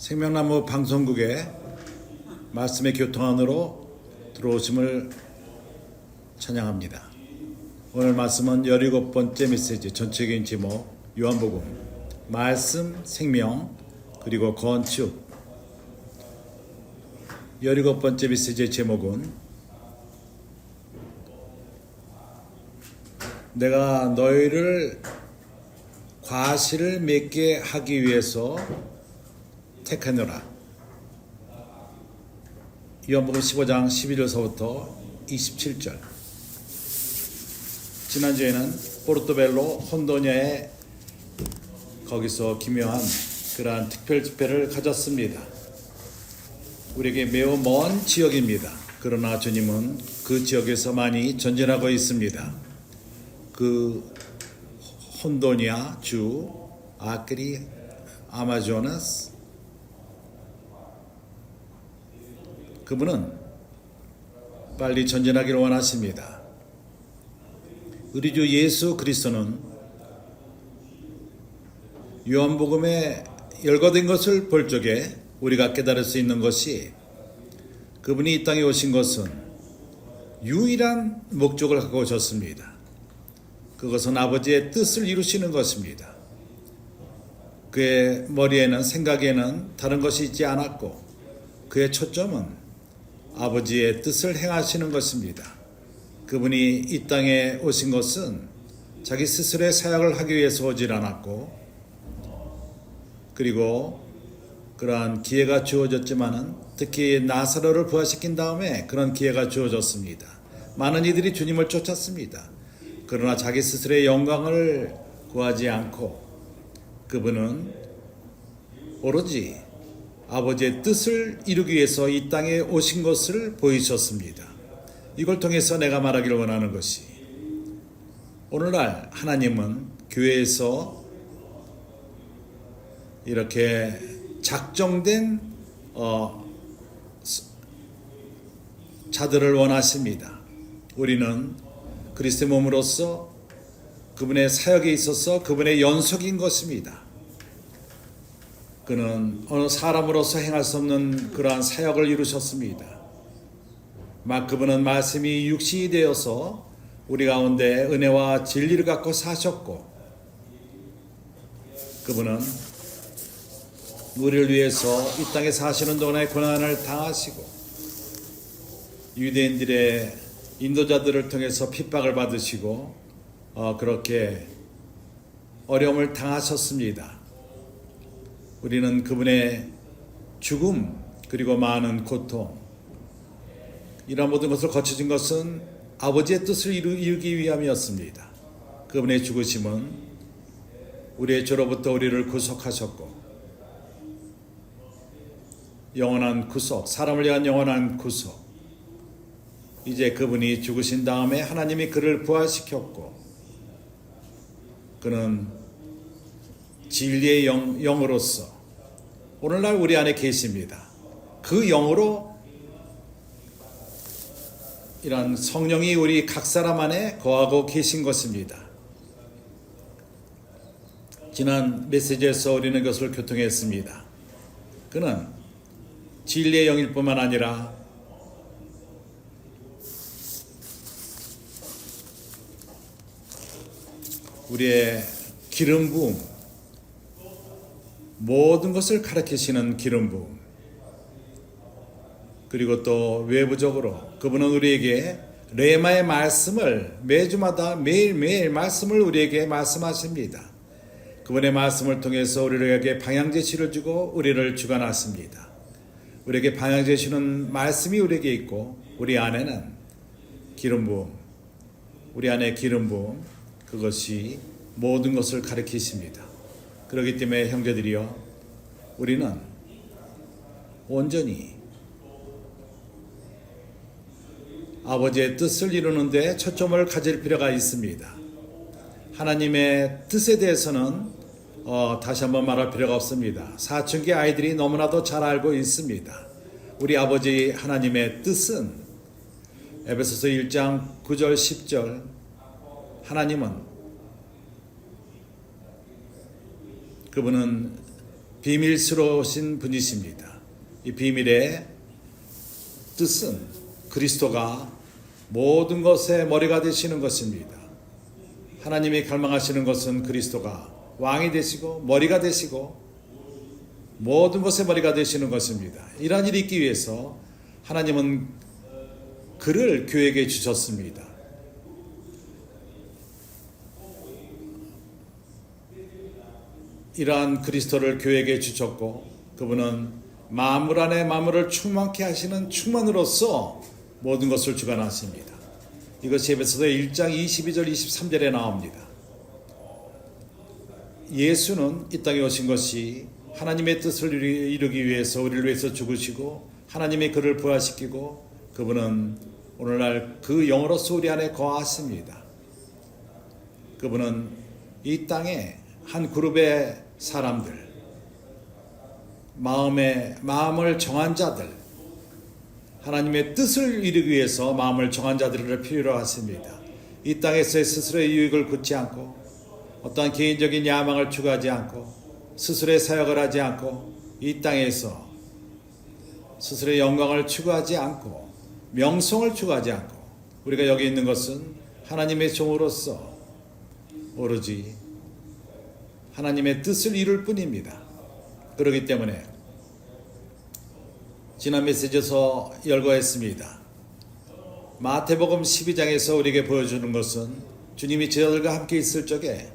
생명나무 방송국의 말씀의 교통 안으로 들어오심을 찬양합니다. 오늘 말씀은 17번째 메시지, 전체적인 제목 요한복음, 말씀, 생명, 그리고 건축. 17번째 메시지의 제목은 내가 너희를 과실을 맺게 하기 위해서 택하노라. 요한복음 15장 11절서부터 27절. 지난주에는 포르토벨로 혼도냐에 거기서 기묘한 그러한 특별 집회를 가졌습니다. 우리에게 매우 먼 지역입니다. 그러나 주님은 그 지역에서 많이 전진하고 있습니다. 그 혼도냐 주 아크리 아마조나스, 그분은 빨리 전진하기를 원하십니다. 우리 주 예수 그리스도는 요한복음에 열거된 것을 볼 적에 우리가 깨달을 수 있는 것이, 그분이 이 땅에 오신 것은 유일한 목적을 갖고 오셨습니다. 그것은 아버지의 뜻을 이루시는 것입니다. 그의 머리에는, 생각에는 다른 것이 있지 않았고, 그의 초점은 아버지의 뜻을 행하시는 것입니다. 그분이 이 땅에 오신 것은 자기 스스로의 사역을 하기 위해서 오질 않았고, 그리고 그러한 기회가 주어졌지만은 특히 나사로를 부활시킨 다음에 그런 기회가 주어졌습니다. 많은 이들이 주님을 쫓았습니다. 그러나 자기 스스로의 영광을 구하지 않고 그분은 오로지 아버지의 뜻을 이루기 위해서 이 땅에 오신 것을 보이셨습니다. 이걸 통해서 내가 말하기를 원하는 것이, 오늘날 하나님은 교회에서 이렇게 작정된 자들을 원하십니다. 우리는 그리스도의 몸으로서 그분의 사역에 있어서 그분의 연속인 것입니다. 그는 어느 사람으로서 행할 수 없는 그러한 사역을 이루셨습니다. 그분은 말씀이 육신이 되어서 우리 가운데 은혜와 진리를 갖고 사셨고, 그분은 우리를 위해서 이 땅에 사시는 동안에 고난을 당하시고 유대인들의 인도자들을 통해서 핍박을 받으시고 그렇게 어려움을 당하셨습니다. 우리는 그분의 죽음 그리고 많은 고통, 이런 모든 것을 거쳐진 것은 아버지의 뜻을 이루기 위함이었습니다. 그분의 죽으심은 우리의 죄로부터 우리를 구속하셨고, 영원한 구속, 사람을 위한 영원한 구속, 이제 그분이 죽으신 다음에 하나님이 그를 부활시켰고, 그는 진리의 영으로서 오늘날 우리 안에 계십니다. 그 영으로 이런 성령이 우리 각 사람 안에 거하고 계신 것입니다. 지난 메시지에서 우리는 그것을 교통했습니다. 그는 진리의 영일 뿐만 아니라 우리의 기름 부음, 모든 것을 가르치시는 기름 부음, 그리고 또 외부적으로 그분은 우리에게 레마의 말씀을 매주마다 매일매일 말씀을 우리에게 말씀하십니다. 그분의 말씀을 통해서 우리에게 방향제시를 주고 우리를 주관하십니다. 우리에게 방향제시는 말씀이 우리에게 있고, 우리 안에는 기름 부음, 우리 안에 기름 부음, 그것이 모든 것을 가리키십니다. 그렇기 때문에 형제들이여, 우리는 온전히 아버지의 뜻을 이루는 데 초점을 가질 필요가 있습니다. 하나님의 뜻에 대해서는 다시 한번 말할 필요가 없습니다. 사춘기 아이들이 너무나도 잘 알고 있습니다. 우리 아버지 하나님의 뜻은 에베소서 1장 9절 10절, 그분은 비밀스러우신 분이십니다. 이 비밀의 뜻은 그리스도가 모든 것의 머리가 되시는 것입니다. 하나님이 갈망하시는 것은 그리스도가 왕이 되시고 머리가 되시고 모든 것의 머리가 되시는 것입니다. 이러한 일이 있기 위해서 하나님은 그를 교회에게 주셨습니다. 이러한 그리스도를 교회에게 주셨고 그분은 만물 안에 만물을 충만케 하시는 충만으로서 모든 것을 주관하십니다. 이것이 에베소서 1장 22절 23절에 나옵니다. 예수는 이 땅에 오신 것이 하나님의 뜻을 이루기 위해서 우리를 위해서 죽으시고 하나님의 그를 부활시키고 그분은 오늘날 그 영으로서 우리 안에 거하십니다. 그분은 이 땅에 한 그룹의 사람들, 마음을 정한 자들, 하나님의 뜻을 이루기 위해서 마음을 정한 자들을 필요로 하십니다. 이 땅에서의 스스로의 유익을 굳지 않고 어떠한 개인적인 야망을 추구하지 않고 스스로의 사역을 하지 않고 이 땅에서 스스로의 영광을 추구하지 않고 명성을 추구하지 않고 우리가 여기 있는 것은 하나님의 종으로서 오로지 하나님의 뜻을 이룰 뿐입니다. 그렇기 때문에 지난 메시지에서 열거했습니다. 마태복음 12장에서 우리에게 보여주는 것은 주님이 제자들과 함께 있을 적에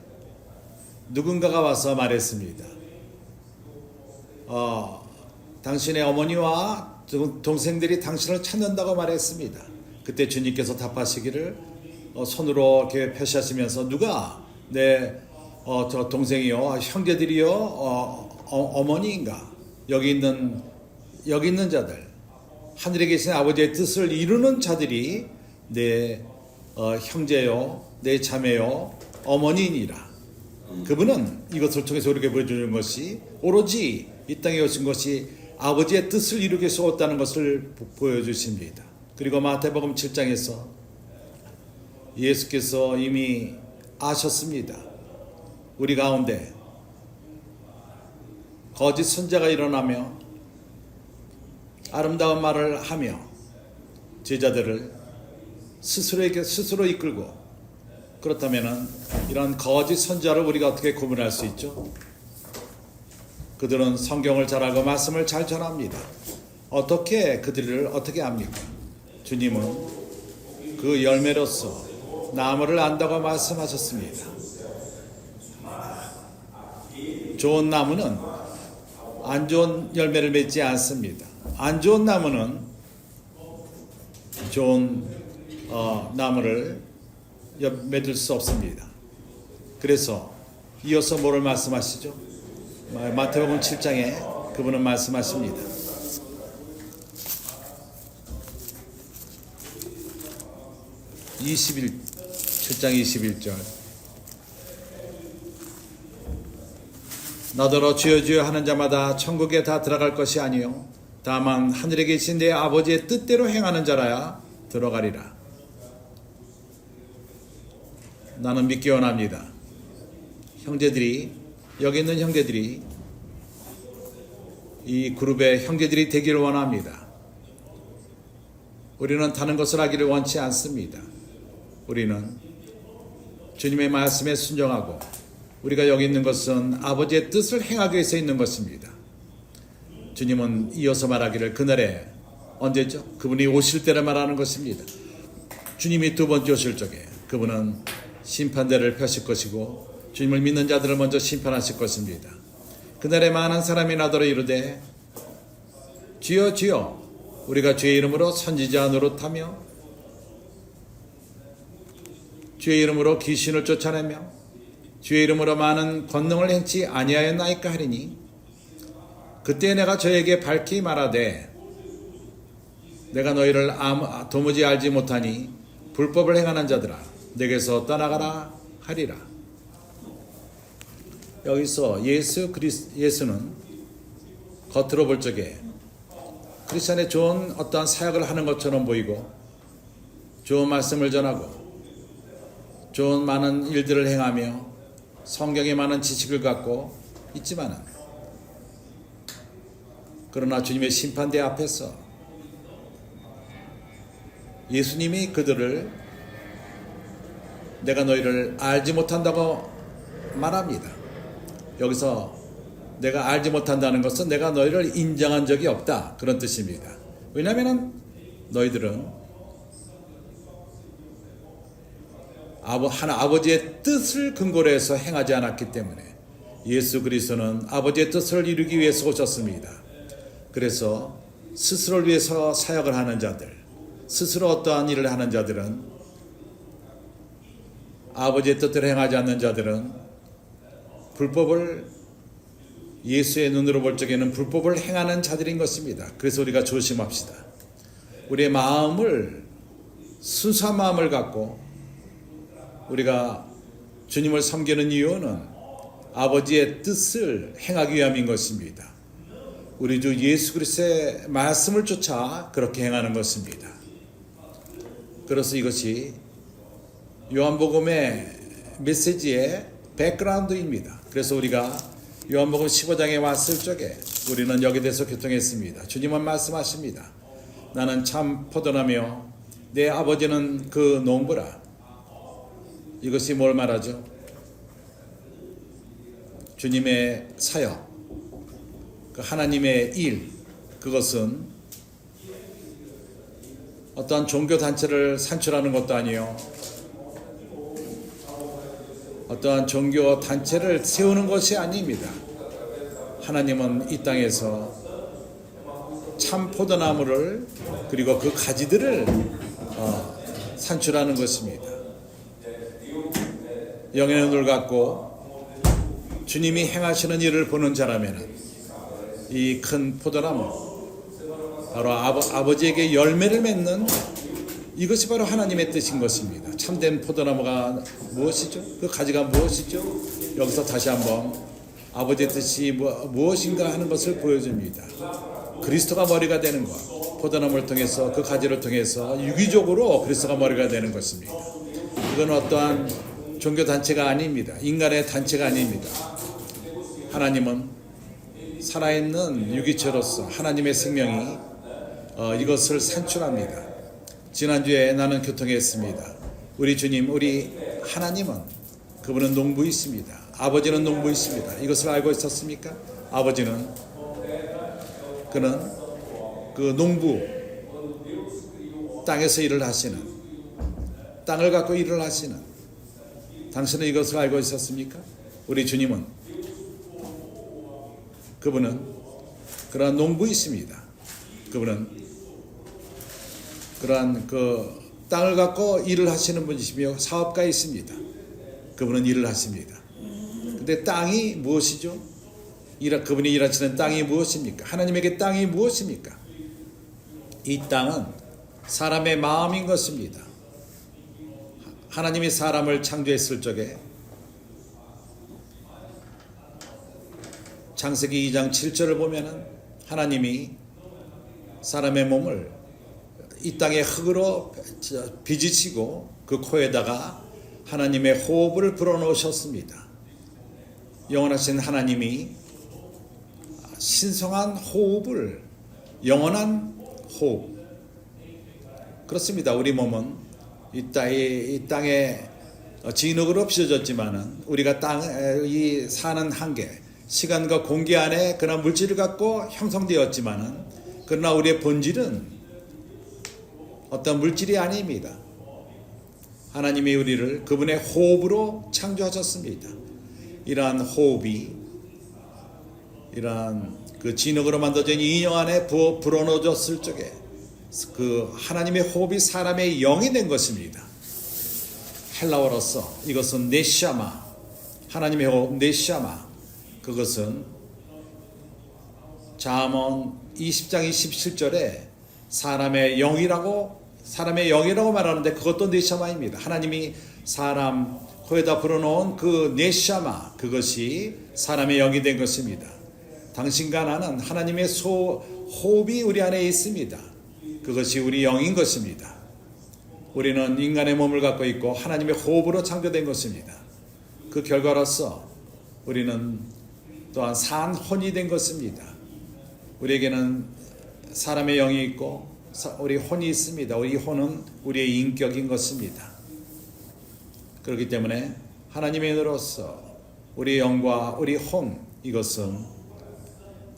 누군가가 와서 말했습니다. 당신의 어머니와 동생들이 당신을 찾는다고 말했습니다. 그때 주님께서 답하시기를 손으로 이렇게 표시하시면서 누가 저 동생이요, 형제들이요, 어머니인가? 여기 있는 자들, 하늘에 계신 아버지의 뜻을 이루는 자들이 내 형제요, 내 자매요, 어머니이니라. 그분은 이것을 통해서 우리에게 보여주는 것이 오로지 이 땅에 오신 것이 아버지의 뜻을 이루기 위해서 왔다는 것을 보여주십니다. 그리고 마태복음 7장에서 예수께서 이미 아셨습니다. 우리 가운데 거짓 선자가 일어나며 아름다운 말을 하며 제자들을 스스로 이끌고 그렇다면 이런 거짓 선자를 우리가 어떻게 구분할 수 있죠? 그들은 성경을 잘 알고 말씀을 잘 전합니다. 어떻게 그들을 어떻게 압니까? 주님은 그 열매로서 나무를 안다고 말씀하셨습니다. 좋은 나무는 안 좋은 열매를 맺지 않습니다. 안 좋은 나무는 좋은 나무를 맺을 수 없습니다. 그래서 이어서 뭐를 말씀하시죠? 마태복음 7장에 그분은 말씀하십니다. 7장 21절 나더러 주여 주여 하는 자마다 천국에 다 들어갈 것이 아니요 다만 하늘에 계신 내 아버지의 뜻대로 행하는 자라야 들어가리라. 나는 믿기 원합니다. 여기 있는 형제들이 이 그룹의 형제들이 되기를 원합니다. 우리는 다른 것을 하기를 원치 않습니다. 우리는 주님의 말씀에 순종하고 우리가 여기 있는 것은 아버지의 뜻을 행하기 위해서 있는 것입니다. 주님은 이어서 말하기를 그날에 언제죠? 그분이 오실 때를 말하는 것입니다. 주님이 두 번째 오실 적에 그분은 심판대를 펴실 것이고 주님을 믿는 자들을 먼저 심판하실 것입니다. 그날에 많은 사람이 나더러 이르되 주여 주여 우리가 주의 이름으로 선지자 노릇하며 주의 이름으로 귀신을 쫓아내며 주의 이름으로 많은 권능을 행치 아니하였나이까 하리니 그때 내가 저에게 밝히 말하되 내가 너희를 도무지 알지 못하니 불법을 행하는 자들아 내게서 떠나가라 하리라. 여기서 예수는 겉으로 볼 적에 크리스천의 좋은 어떠한 사역을 하는 것처럼 보이고 좋은 말씀을 전하고 좋은 많은 일들을 행하며 성경에 많은 지식을 갖고 있지만은 그러나 주님의 심판대 앞에서 예수님이 그들을 내가 너희를 알지 못한다고 말합니다. 여기서 내가 알지 못한다는 것은 내가 너희를 인정한 적이 없다, 그런 뜻입니다. 왜냐하면 너희들은 아버지의 뜻을 근거로 해서 행하지 않았기 때문에. 예수 그리스도는 아버지의 뜻을 이루기 위해서 오셨습니다. 그래서 스스로를 위해서 사역을 하는 자들, 스스로 어떠한 일을 하는 자들은, 아버지의 뜻을 행하지 않는 자들은 불법을, 예수의 눈으로 볼 적에는 불법을 행하는 자들인 것입니다. 그래서 우리가 조심합시다. 우리의 마음을, 순수한 마음을 갖고 우리가 주님을 섬기는 이유는 아버지의 뜻을 행하기 위함인 것입니다. 우리 주 예수 그리스도의 말씀을 쫓아 그렇게 행하는 것입니다. 그래서 이것이 요한복음의 메시지의 백그라운드입니다. 그래서 우리가 요한복음 15장에 왔을 적에 우리는 여기 대해서 교통했습니다. 주님은 말씀하십니다. 나는 참 포도나며 내 아버지는 그 농부라. 이것이 뭘 말하죠? 주님의 사역, 그 하나님의 일, 그것은 어떠한 종교단체를 산출하는 것도 아니요, 어떠한 종교단체를 세우는 것이 아닙니다. 하나님은 이 땅에서 참 포도나무를, 그리고 그 가지들을 산출하는 것입니다. 영의 눈을 갖고 주님이 행하시는 일을 보는 자라면 이 큰 포도나무, 바로 아버지에게 열매를 맺는, 이것이 바로 하나님의 뜻인 것입니다. 참된 포도나무가 무엇이죠? 그 가지가 무엇이죠? 여기서 다시 한번 아버지의 뜻이 무엇인가 하는 것을 보여줍니다. 그리스도가 머리가 되는 것, 포도나무를 통해서, 그 가지를 통해서 유기적으로 그리스도가 머리가 되는 것입니다. 이건 어떠한 종교단체가 아닙니다. 인간의 단체가 아닙니다. 하나님은 살아있는 유기체로서 하나님의 생명이 이것을 산출합니다. 지난주에 나는 교통했습니다. 우리 주님, 우리 하나님은, 그분은 농부이십니다. 아버지는 농부이십니다. 이것을 알고 있었습니까? 아버지는, 그는 그 농부, 땅에서 일을 하시는, 땅을 갖고 일을 하시는, 당신은 이것을 알고 있었습니까? 우리 주님은, 그분은 그러한 농부이십니다. 그분은 그러한 그 땅을 갖고 일을 하시는 분이시며 사업가이십니다. 그분은 일을 하십니다. 근데 땅이 무엇이죠? 그분이 일하시는 땅이 무엇입니까? 하나님에게 땅이 무엇입니까? 이 땅은 사람의 마음인 것입니다. 하나님이 사람을 창조했을 적에 창세기 2장 7절을 보면은 하나님이 사람의 몸을 이 땅의 흙으로 빚으시고 그 코에다가 하나님의 호흡을 불어넣으셨습니다. 영원하신 하나님이 신성한 호흡을, 영원한 호흡, 그렇습니다. 우리 몸은 이 땅에 진흙으로 빚어졌지만은 우리가 이 사는 한계, 시간과 공기 안에 그런 물질을 갖고 형성되었지만은, 그러나 우리의 본질은 어떤 물질이 아닙니다. 하나님이 우리를 그분의 호흡으로 창조하셨습니다. 이러한 호흡이, 이러한 그 진흙으로 만들어진 인형 안에 불어넣어졌을 적에 그 하나님의 호흡이 사람의 영이 된 것입니다. 헬라어로서 이것은 네샤마, 하나님의 호흡 네샤마, 그것은 잠언 20장 27절에 사람의 영이라고 말하는데, 그것도 네샤마입니다. 하나님이 사람 코에다 불어넣은 그 네샤마, 그것이 사람의 영이 된 것입니다. 당신과 나는 하나님의 호흡이 우리 안에 있습니다. 그것이 우리 영인 것입니다. 우리는 인간의 몸을 갖고 있고 하나님의 호흡으로 창조된 것입니다. 그 결과로서 우리는 또한 산 혼이 된 것입니다. 우리에게는 사람의 영이 있고 우리 혼이 있습니다. 우리 혼은 우리의 인격인 것입니다. 그렇기 때문에 하나님의 은혜로서 우리 영과 우리 혼, 이것은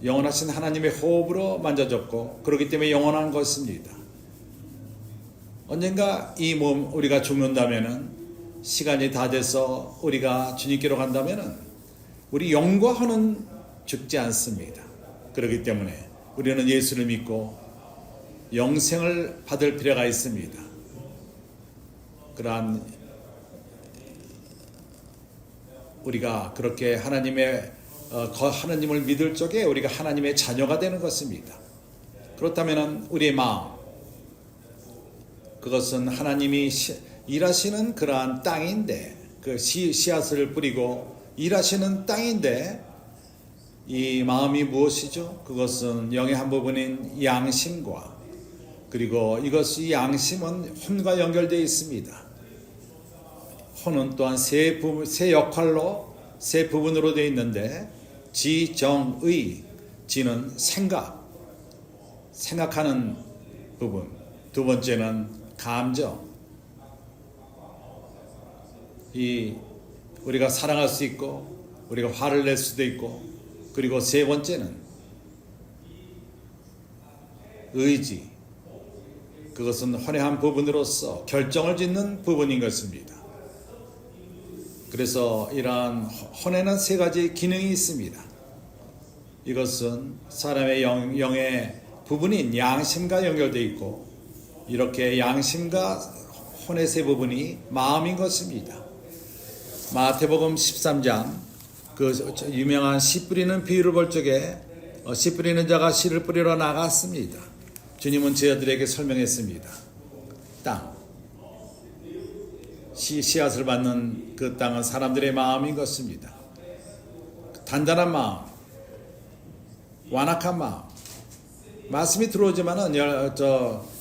영원하신 하나님의 호흡으로 만져졌고 그렇기 때문에 영원한 것입니다. 언젠가 이 몸 우리가 죽는다면은, 시간이 다 돼서 우리가 주님께로 간다면은 우리 영과 혼은 죽지 않습니다. 그렇기 때문에 우리는 예수를 믿고 영생을 받을 필요가 있습니다. 그러한 우리가 그렇게 하나님을 믿을 적에 우리가 하나님의 자녀가 되는 것입니다. 그렇다면 우리의 마음, 그것은 하나님이 일하시는 그러한 땅인데, 그 씨앗을 뿌리고 일하시는 땅인데, 이 마음이 무엇이죠? 그것은 영의 한 부분인 양심과, 그리고 이 양심은 혼과 연결되어 있습니다. 혼은 또한 세 역할로, 세 부분으로 되어 있는데, 지, 정, 의. 지는 생각하는 부분. 두 번째는 감정. 우리가 사랑할 수 있고, 우리가 화를 낼 수도 있고, 그리고 세 번째는 의지. 그것은 혼의 한 부분으로서 결정을 짓는 부분인 것입니다. 그래서 이러한 혼에는 세 가지 기능이 있습니다. 이것은 사람의 영의 부분인 양심과 연결되어 있고, 이렇게 양심과 혼의 세 부분이 마음인 것입니다. 마태복음 13장 그 유명한 씨 뿌리는 비유를 볼 적에 씨 뿌리는 자가 씨를 뿌리러 나갔습니다. 주님은 제자들에게 설명했습니다. 땅, 씨앗을 받는 그 땅은 사람들의 마음인 것입니다. 단단한 마음, 완악한 마음, 말씀이 들어오지만은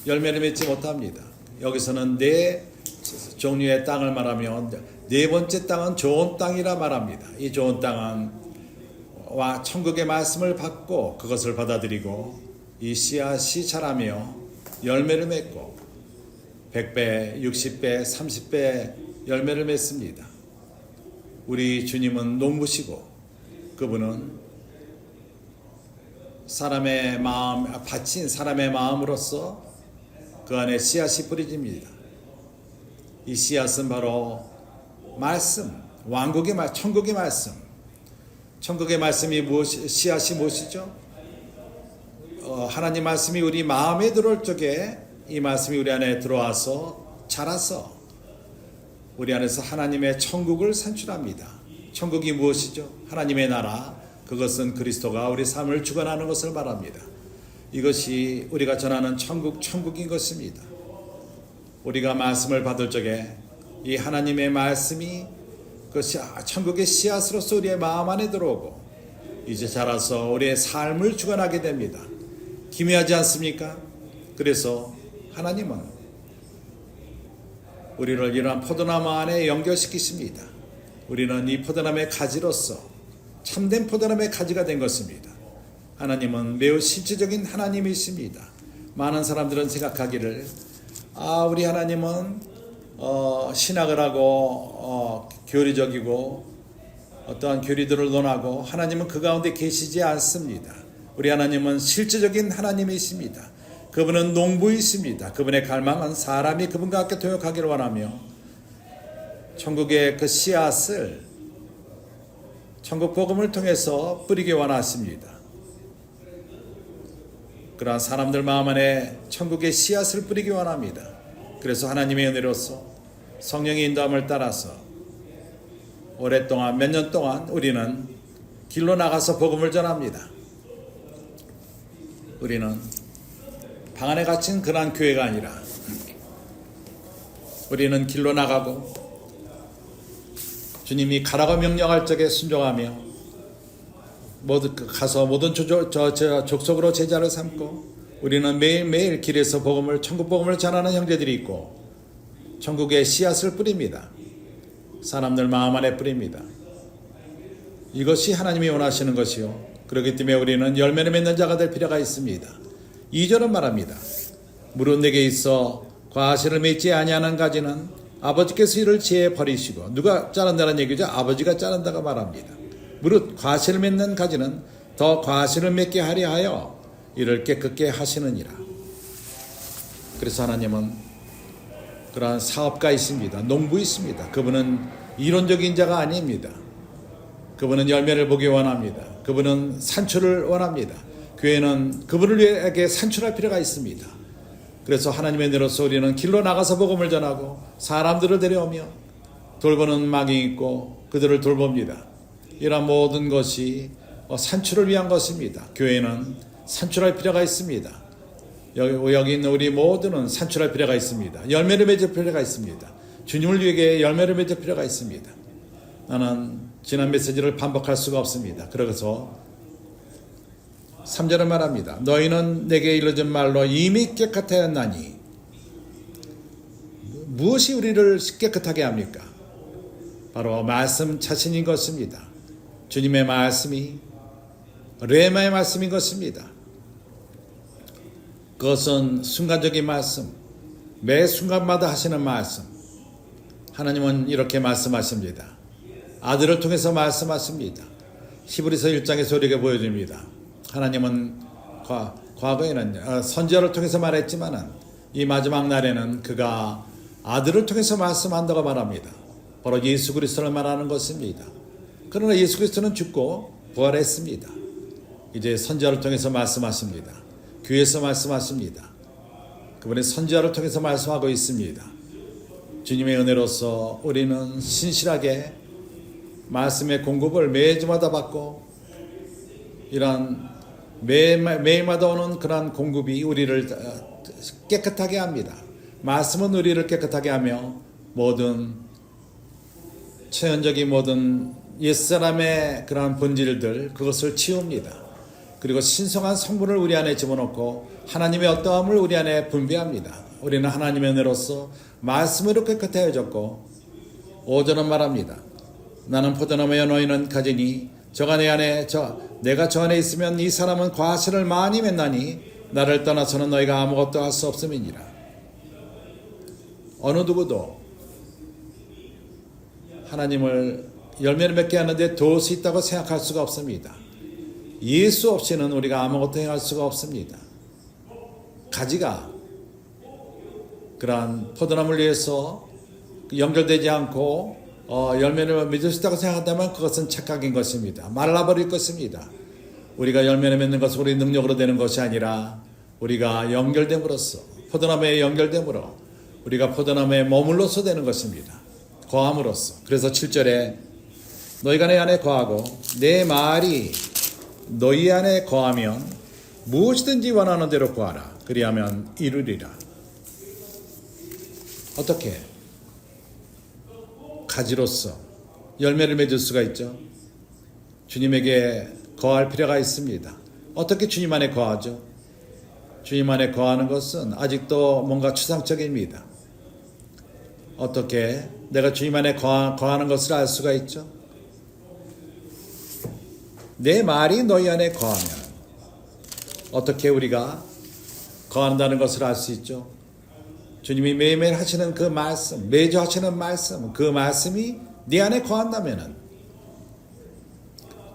열매를 맺지 못합니다. 여기서는 네 종류의 땅을 말하며 네 번째 땅은 좋은 땅이라 말합니다. 이 좋은 땅은 천국의 말씀을 받고 그것을 받아들이고 이 씨앗이 자라며 열매를 맺고 100배, 60배, 30배 열매를 맺습니다. 우리 주님은 농부시고 그분은 바친 사람의 마음으로서 그 안에 씨앗이 뿌려집니다. 이 씨앗은 바로 말씀, 왕국의 말, 천국의 말씀. 천국의 말씀이 씨앗이 무엇이죠? 하나님 말씀이 우리 마음에 들어올 적에 이 말씀이 우리 안에 들어와서 자라서 우리 안에서 하나님의 천국을 산출합니다. 천국이 무엇이죠? 하나님의 나라, 그것은 그리스도가 우리 삶을 주관하는 것을 말합니다. 이것이 우리가 전하는 천국인 것입니다. 우리가 말씀을 받을 적에 이 하나님의 말씀이 그 천국의 씨앗으로서 우리의 마음 안에 들어오고 이제 자라서 우리의 삶을 주관하게 됩니다. 기묘하지 않습니까? 그래서 하나님은 우리를 이러한 포도나무 안에 연결시키십니다. 우리는 이 포도나무의 가지로서 참된 포도나무의 가지가 된 것입니다. 하나님은 매우 실질적인 하나님이십니다. 많은 사람들은 생각하기를 우리 하나님은 신학을 하고 교리적이고 어떠한 교리들을 논하고 하나님은 그 가운데 계시지 않습니다. 우리 하나님은 실질적인 하나님이십니다. 그분은 농부이십니다. 그분의 갈망은 사람이 그분과 함께 동역하기를 원하며 천국의 그 씨앗을 천국 복음을 통해서 뿌리기 원하십니다. 그러한 사람들 마음 안에 천국의 씨앗을 뿌리기 원합니다. 그래서 하나님의 은혜로서 성령의 인도함을 따라서 오랫동안 몇 년 동안 우리는 길로 나가서 복음을 전합니다. 우리는 방 안에 갇힌 그런 교회가 아니라 우리는 길로 나가고 주님이 가라고 명령할 적에 순종하며 가서 모든 족속으로 제자를 삼고 우리는 매일매일 길에서 천국 복음을 전하는 형제들이 있고 천국의 씨앗을 뿌립니다. 사람들 마음 안에 뿌립니다. 이것이 하나님이 원하시는 것이요 그렇기 때문에 우리는 열매를 맺는 자가 될 필요가 있습니다. 2절은 말합니다. 무릇 내게 있어 과실을 맺지 아니하는 가지는 아버지께서 이를 지혜 버리시고, 누가 자른다는 얘기죠? 아버지가 자른다가 말합니다. 무릇 과실을 맺는 가지는 더 과실을 맺게 하려 하여 이를 깨끗게 하시느니라. 그래서 하나님은 그러한 사업가 있습니다. 농부 있습니다. 그분은 이론적인 자가 아닙니다. 그분은 열매를 보기 원합니다. 그분은 산출을 원합니다. 교회는 그분을 위해 산출할 필요가 있습니다. 그래서 하나님의 은혜로서 우리는 길로 나가서 복음을 전하고 사람들을 데려오며 돌보는 막이 있고 그들을 돌봅니다. 이러한 모든 것이 산출을 위한 것입니다. 교회는 산출할 필요가 있습니다. 여기 있는 우리 모두는 산출할 필요가 있습니다. 열매를 맺을 필요가 있습니다. 주님을 위해 열매를 맺을 필요가 있습니다. 나는 지난 메시지를 반복할 수가 없습니다. 그래서 3절은 말합니다. 너희는 내게 이르던 말로 이미 깨끗하였나니. 무엇이 우리를 깨끗하게 합니까? 바로 말씀 자신인 것입니다. 주님의 말씀이 레마의 말씀인 것입니다. 그것은 순간적인 말씀, 매 순간마다 하시는 말씀. 하나님은 이렇게 말씀하십니다. 아들을 통해서 말씀하십니다. 히브리서 1장에서 우리에게 보여줍니다. 하나님은 과거에는 선지자를 통해서 말했지만은 이 마지막 날에는 그가 아들을 통해서 말씀한다고 말합니다. 바로 예수 그리스도를 말하는 것입니다. 그러나 예수 그리스도는 죽고 부활했습니다. 이제 선지자를 통해서 말씀하십니다. 교회에서 말씀하십니다. 그분의 선지자를 통해서 말씀하고 있습니다. 주님의 은혜로서 우리는 신실하게 말씀의 공급을 매주마다 받고, 이러한 매일마다 오는 그러한 공급이 우리를 깨끗하게 합니다. 말씀은 우리를 깨끗하게 하며 모든 체현적인 모든 옛사람의 그러한 본질들, 그것을 치웁니다. 그리고 신성한 성분을 우리 안에 집어넣고 하나님의 어떠함을 우리 안에 분비합니다. 우리는 하나님의 은혜로서 말씀으로 깨끗해졌고, 5절은 말합니다. 나는 포도나무여 너희는 가지니 저가 내 안에 내가 저 안에 있으면 이 사람은 과실을 많이 맺나니 나를 떠나서는 너희가 아무것도 할 수 없음이니라. 어느 누구도 하나님을 열매를 맺게 하는데 도울 수 있다고 생각할 수가 없습니다. 예수 없이는 우리가 아무것도 행할 수가 없습니다. 가지가 그러한 포도나무를 위해서 연결되지 않고 열매를 맺을 수 있다고 생각한다면 그것은 착각인 것입니다. 말라버릴 것입니다. 우리가 열매를 맺는 것은 우리 능력으로 되는 것이 아니라 우리가 연결됨으로써, 포도나무에 연결됨으로 우리가 포도나무에 머물러서 되는 것입니다. 거함으로써. 그래서 7절에 너희가 내 안에 거하고 내 말이 너희 안에 거하면 무엇이든지 원하는 대로 구하라. 그리하면 이루리라. 어떻게? 가지로서 열매를 맺을 수가 있죠. 주님에게 거할 필요가 있습니다. 어떻게 주님 안에 거하죠? 주님 안에 거하는 것은 아직도 뭔가 추상적입니다. 어떻게 내가 주님 안에 거하는 것을 알 수가 있죠? 내 말이 너희 안에 거하면 어떻게 우리가 거한다는 것을 알 수 있죠? 주님이 매일매일 하시는 그 말씀, 매주 하시는 말씀, 그 말씀이 내 안에 거한다면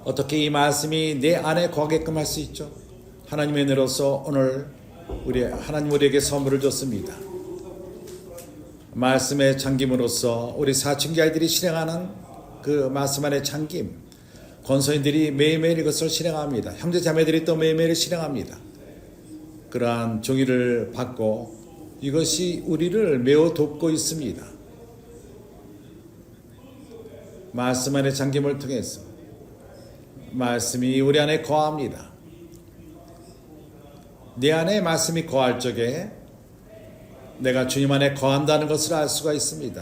어떻게 이 말씀이 내 안에 거하게끔 할 수 있죠? 하나님의 은혜로서 오늘 하나님 우리에게 선물을 줬습니다. 말씀의 잠김으로써 우리 사춘기 아이들이 실행하는 그 말씀 안에 잠김, 권소인들이 매일매일 이것을 실행합니다. 형제 자매들이 또 매일매일 실행합니다. 그러한 종이를 받고 이것이 우리를 매우 돕고 있습니다. 말씀 안에 잠김을 통해서 말씀이 우리 안에 거합니다. 내 안에 말씀이 거할 적에 내가 주님 안에 거한다는 것을 알 수가 있습니다.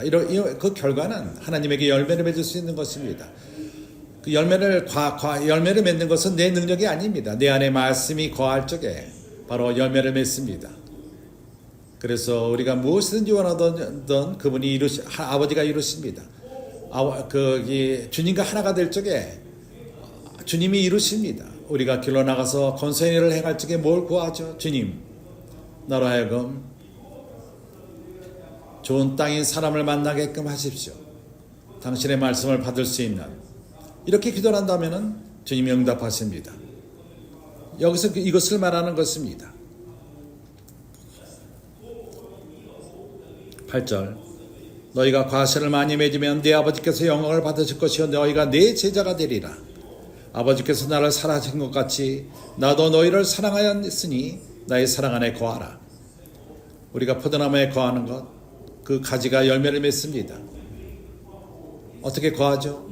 그 결과는 하나님에게 열매를 맺을 수 있는 것입니다. 그 열매를 맺는 것은 내 능력이 아닙니다. 내 안에 말씀이 거할 적에 바로 열매를 맺습니다. 그래서 우리가 무엇이든지 원하던 그분이 아버지가 이루십니다. 주님과 하나가 될 적에 주님이 이루십니다. 우리가 길로 나가서 권세의 일을 행할 적에 뭘 구하죠? 주님, 나로 하여금 좋은 땅인 사람을 만나게끔 하십시오. 당신의 말씀을 받을 수 있는, 이렇게 기도를 한다면 주님이 응답하십니다. 여기서 이것을 말하는 것입니다. 8절, 너희가 과실을 많이 맺으면 네 아버지께서 영광을 받으실 것이요 너희가 내 제자가 되리라. 아버지께서 나를 사랑하신 것 같이 나도 너희를 사랑하였으니 나의 사랑 안에 거하라. 우리가 포도나무에 거하는 것, 그 가지가 열매를 맺습니다. 어떻게 거하죠?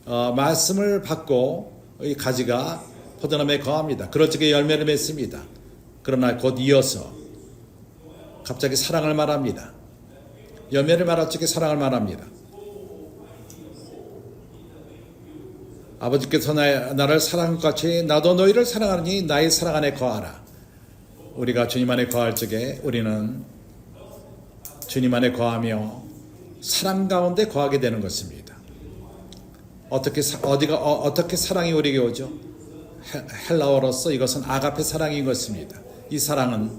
말씀을 받고 이 가지가 포도나무에 거합니다. 그럴 적에 열매를 맺습니다. 그러나 곧 이어서 갑자기 사랑을 말합니다. 열매를 말할 적에 사랑을 말합니다. 아버지께서 나를 사랑한 것 같이 나도 너희를 사랑하니 나의 사랑 안에 거하라. 우리가 주님 안에 거할 적에 우리는 주님 안에 거하며 사랑 가운데 거하게 되는 것입니다. 어떻게 사랑이 우리에게 오죠? 헬라어로서 이것은 아가페 사랑인 것입니다. 이 사랑은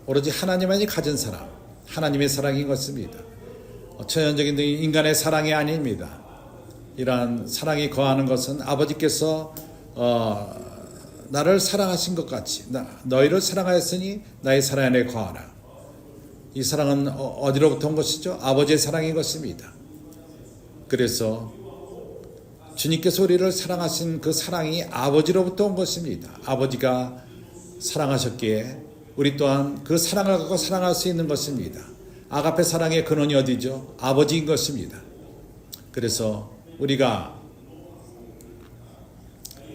오로지 하나님만이 가진 사랑, 하나님의 사랑인 것입니다. 천연적인 인간의 사랑이 아닙니다. 이러한 사랑이 거하는 것은 아버지께서 나를 사랑하신 것 같이 너희를 사랑하였으니 나의 사랑 안에 거하라. 이 사랑은 어디로부터 온 것이죠? 아버지의 사랑인 것입니다. 그래서 주님께서 우리를 사랑하신 그 사랑이 아버지로부터 온 것입니다. 아버지가 사랑하셨기에 우리 또한 그 사랑을 갖고 사랑할 수 있는 것입니다. 아가페 사랑의 근원이 어디죠? 아버지인 것입니다. 그래서 우리가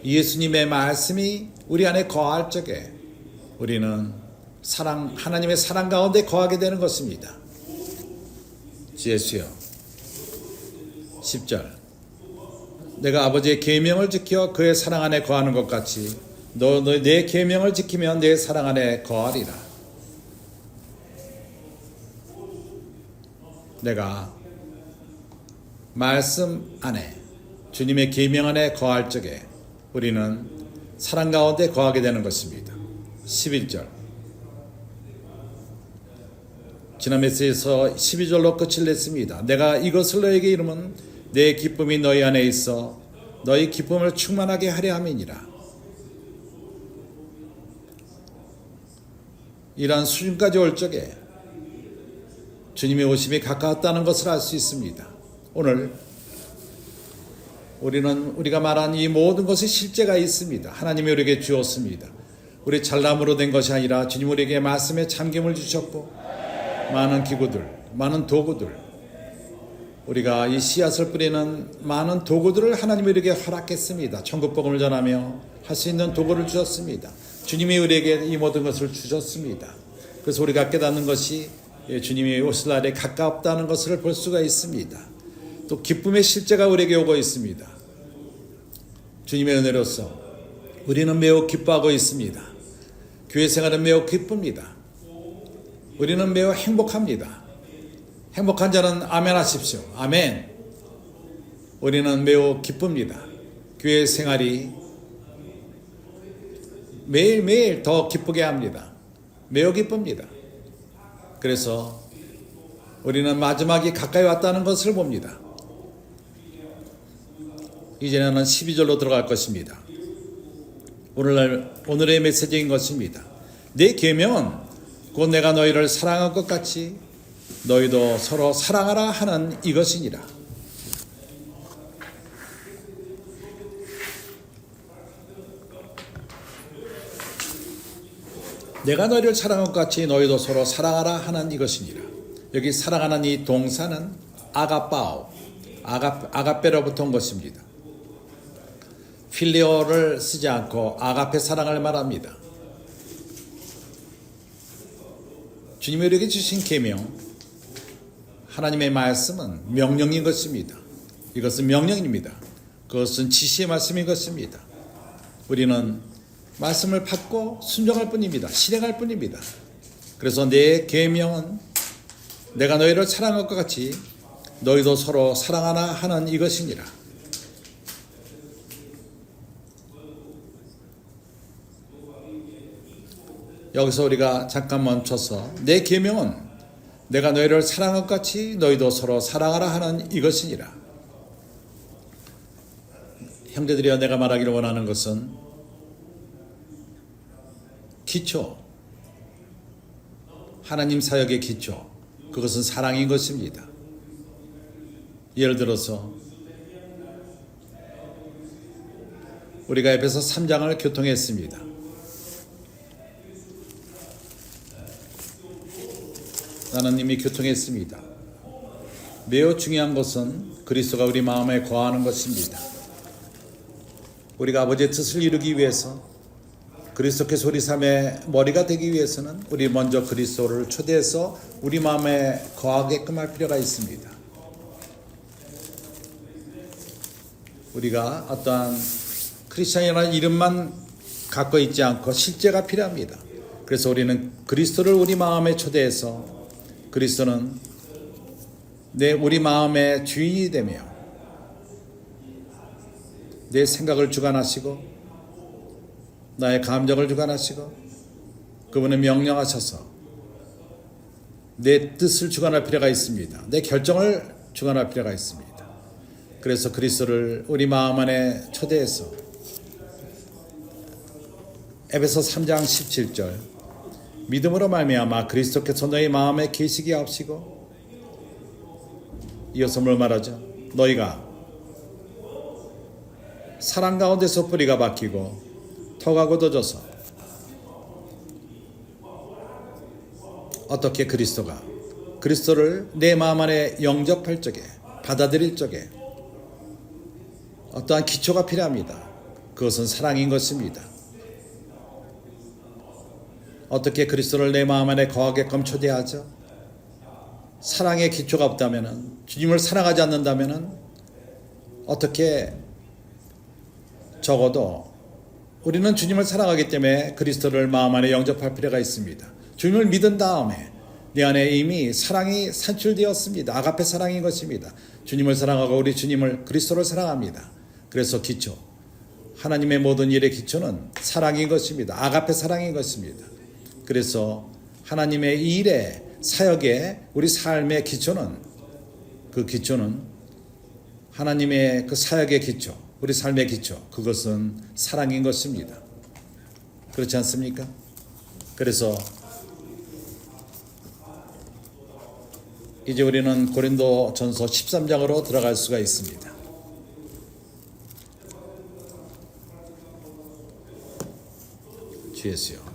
예수님의 말씀이 우리 안에 거할 적에 우리는 하나님의 사랑 가운데 거하게 되는 것입니다. 예수여 10절, 내가 아버지의 계명을 지켜 그의 사랑 안에 거하는 것 같이 너 내 계명을 지키면 내 사랑 안에 거하리라. 내가 말씀 안에 주님의 계명 안에 거할 적에 우리는 사랑 가운데 거하게 되는 것입니다. 11절, 지난 메시지에서 12절로 끝을 냈습니다. 내가 이것을 너에게 이루면 내 기쁨이 너희 안에 있어 너희 기쁨을 충만하게 하려 함이니라. 이러한 수준까지 올 적에 주님의 오심이 가까웠다는 것을 알 수 있습니다. 오늘 우리가 말한 이 모든 것이 실제가 있습니다. 하나님이 우리에게 주었습니다. 우리 잘남으로 된 것이 아니라 주님 우리에게 말씀에 참김을 주셨고 많은 기구들, 많은 도구들, 우리가 이 씨앗을 뿌리는 많은 도구들을 하나님이 우리에게 허락했습니다. 천국 복음을 전하며 할 수 있는 도구를 주셨습니다. 주님이 우리에게 이 모든 것을 주셨습니다. 그래서 우리가 깨닫는 것이 주님이 오실 날에 가깝다는 것을 볼 수가 있습니다. 또 기쁨의 실제가 우리에게 오고 있습니다. 주님의 은혜로서 우리는 매우 기뻐하고 있습니다. 교회 생활은 매우 기쁩니다. 우리는 매우 행복합니다. 행복한 자는 아멘 하십시오. 아멘. 우리는 매우 기쁩니다. 교회 생활이 매일매일 더 기쁘게 합니다. 매우 기쁩니다. 그래서 우리는 마지막이 가까이 왔다는 것을 봅니다. 이제는 12절로 들어갈 것입니다. 오늘의 메시지인 것입니다. 내 계명은 곧 내가 너희를 사랑한 것 같이 너희도 서로 사랑하라 하는 이것이니라. 내가 너희를 사랑한 것 같이 너희도 서로 사랑하라 하는 이것이니라. 여기 사랑하는 이 동사는 아가빠오, 아가페로부터 온 것입니다. 필리오를 쓰지 않고 아가페 사랑을 말합니다. 주님이 우리에게 주신 계명, 하나님의 말씀은 명령인 것입니다. 이것은 명령입니다. 그것은 지시의 말씀인 것입니다. 우리는 말씀을 받고 순종할 뿐입니다. 실행할 뿐입니다. 그래서 내 계명은 내가 너희를 사랑할 것 같이 너희도 서로 사랑하라 하는 이것이니라. 여기서 우리가 잠깐 멈춰서 내 계명은 내가 너희를 사랑한 것 같이 너희도 서로 사랑하라 하는 이것이니라. 형제들이여, 내가 말하기를 원하는 것은 기초, 하나님 사역의 기초, 그것은 사랑인 것입니다. 예를 들어서 우리가 에베소 3장을 교통했습니다. 나는 이미 교통했습니다. 매우 중요한 것은 그리스도가 우리 마음에 거하는 것입니다. 우리가 아버지의 뜻을 이루기 위해서, 그리스도께서 우리 삶의 머리가 되기 위해서는 우리 먼저 그리스도를 초대해서 우리 마음에 거하게끔 할 필요가 있습니다. 우리가 어떠한 크리스찬이라는 이름만 갖고 있지 않고 실제가 필요합니다. 그래서 우리는 그리스도를 우리 마음에 초대해서 그리스도는 우리 마음의 주인이 되며 내 생각을 주관하시고 나의 감정을 주관하시고 그분은 명령하셔서 내 뜻을 주관할 필요가 있습니다. 내 결정을 주관할 필요가 있습니다. 그래서 그리스도를 우리 마음 안에 초대해서 에베소 3장 17절 믿음으로 말미암아 그리스도께서 너희 마음에 계시게 하시고, 이어서 뭘 말하죠? 너희가 사랑 가운데서 뿌리가 박히고 터가 굳어져서 어떻게 그리스도를 내 마음 안에 영접할 적에, 받아들일 적에 어떠한 기초가 필요합니다. 그것은 사랑인 것입니다. 어떻게 그리스도를 내 마음 안에 거하게끔 초대하죠? 사랑의 기초가 없다면, 주님을 사랑하지 않는다면 어떻게, 적어도 우리는 주님을 사랑하기 때문에 그리스도를 마음 안에 영접할 필요가 있습니다. 주님을 믿은 다음에 내 안에 이미 사랑이 산출되었습니다. 아가페 사랑인 것입니다. 주님을 사랑하고 우리 주님을, 그리스도를 사랑합니다. 그래서 기초, 하나님의 모든 일의 기초는 사랑인 것입니다. 아가페 사랑인 것입니다. 그래서 하나님의 일의 사역의 우리 삶의 기초는, 그 기초는 하나님의 그 사역의 기초, 우리 삶의 기초, 그것은 사랑인 것입니다. 그렇지 않습니까? 그래서 이제 우리는 고린도전서 13장으로 들어갈 수가 있습니다. 주 예수요.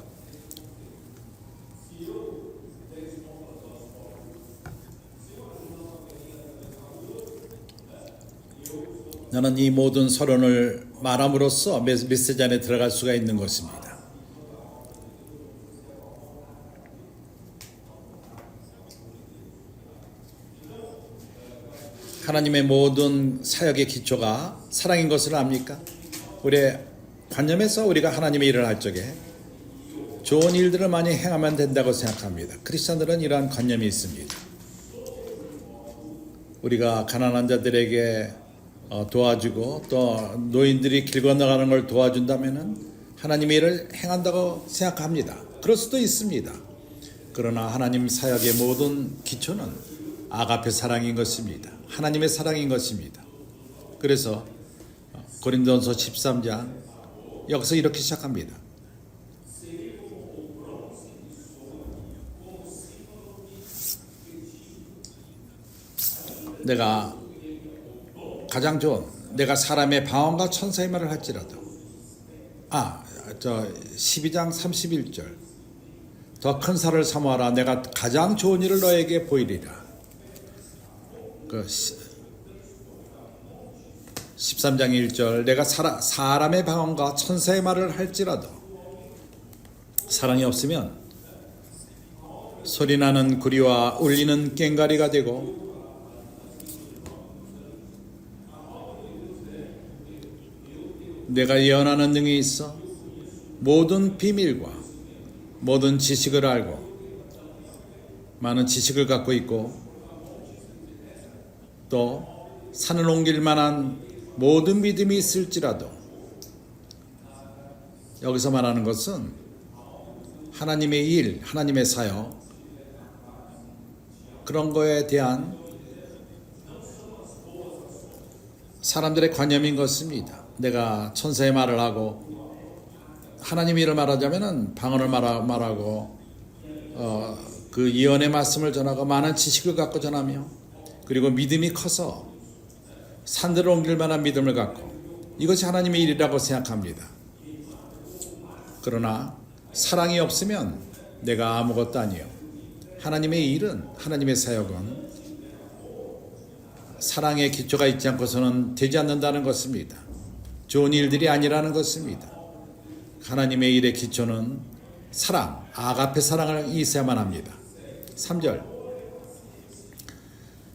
나는 이 모든 서론을 말함으로써 메시지 안에 들어갈 수가 있는 것입니다. 하나님의 모든 사역의 기초가 사랑인 것을 압니까? 우리의 관념에서 우리가 하나님의 일을 할 적에 좋은 일들을 많이 행하면 된다고 생각합니다. 크리스천들은 이러한 관념이 있습니다. 우리가 가난한 자들에게 도와주고 또 노인들이 길 건너가는 걸 도와준다면 하나님의 일을 행한다고 생각합니다. 그럴 수도 있습니다. 그러나 하나님 사역의 모든 기초는 아가페 사랑인 것입니다. 하나님의 사랑인 것입니다. 그래서 고린도전서 13장 여기서 이렇게 시작합니다. 내가 가장 좋은, 내가 사람의 방언과 천사의 말을 할지라도 12장 31절 더 큰 사를 사모하라. 내가 가장 좋은 일을 너에게 보이리라. 13장 1절 내가 사람의 방언과 천사의 말을 할지라도 사랑이 없으면 소리나는 구리와 울리는 꽹과리가 되고 내가 예언하는 능이 있어 모든 비밀과 모든 지식을 알고 많은 지식을 갖고 있고 또 산을 옮길 만한 모든 믿음이 있을지라도 여기서 말하는 것은 하나님의 일, 하나님의 사역, 그런 거에 대한 사람들의 관념인 것입니다. 내가 천사의 말을 하고 하나님의 일을 말하자면은 방언을 말하고 그 예언의 말씀을 전하고 많은 지식을 갖고 전하며 그리고 믿음이 커서 산들을 옮길 만한 믿음을 갖고 이것이 하나님의 일이라고 생각합니다. 그러나 사랑이 없으면 내가 아무것도 아니요. 하나님의 일은, 하나님의 사역은 사랑의 기초가 있지 않고서는 되지 않는다는 것입니다. 좋은 일들이 아니라는 것입니다. 하나님의 일의 기초는 사랑, 아가페 사랑을 있어야만 합니다. 3절,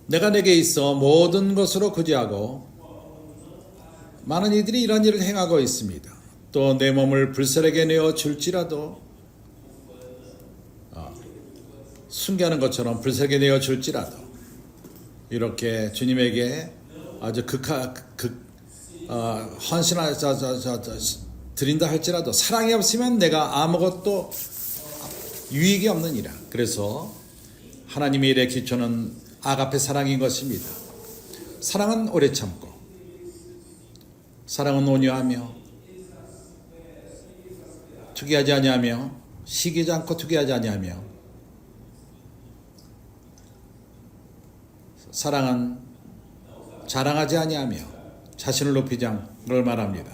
내가 내게 있어 모든 것으로 구제하고 많은 이들이 이런 일을 행하고 있습니다. 또 내 몸을 불살에게 내어 줄지라도 순교하는 것처럼 불살에게 내어 줄지라도 이렇게 주님에게 아주 헌신을 드린다 할지라도 사랑이 없으면 내가 아무것도 유익이 없느니라. 그래서 하나님의 일의 기초는 아가페 사랑인 것입니다. 사랑은 오래 참고 사랑은 온유하며 투기하지 아니하며 시기지 않고 투기하지 아니하며 사랑은 자랑하지 아니하며 자신을 높이지 않는 걸 말합니다.